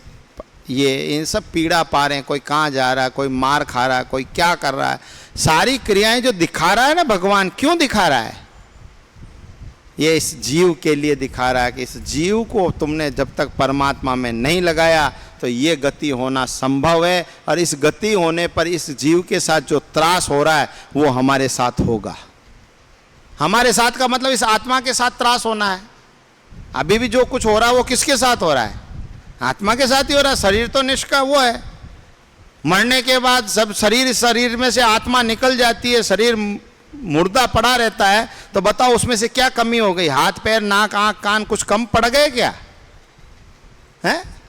ये इन सब पीड़ा पा रहे हैं, कोई कहाँ जा रहा है, कोई मार खा रहा है, कोई क्या कर रहा है। सारी क्रियाएं जो दिखा रहा है ना भगवान, क्यों दिखा रहा है? ये इस जीव के लिए दिखा रहा है कि इस जीव को तुमने जब तक परमात्मा में नहीं लगाया तो ये गति होना संभव है, और इस गति होने पर इस जीव के साथ जो त्रास हो रहा है वो हमारे साथ होगा। हमारे साथ का मतलब इस आत्मा के साथ त्रास होना है। अभी भी जो कुछ हो रहा है वो किसके साथ हो रहा है? आत्मा के साथ ही हो रहा है। शरीर तो निष्का वो है, मरने के बाद सब शरीर में से आत्मा निकल जाती है, शरीर मुर्दा पड़ा रहता है, तो बताओ उसमें से क्या कमी हो गई? हाथ पैर नाक आंख कान कुछ कम पड़ गए क्या? हैं?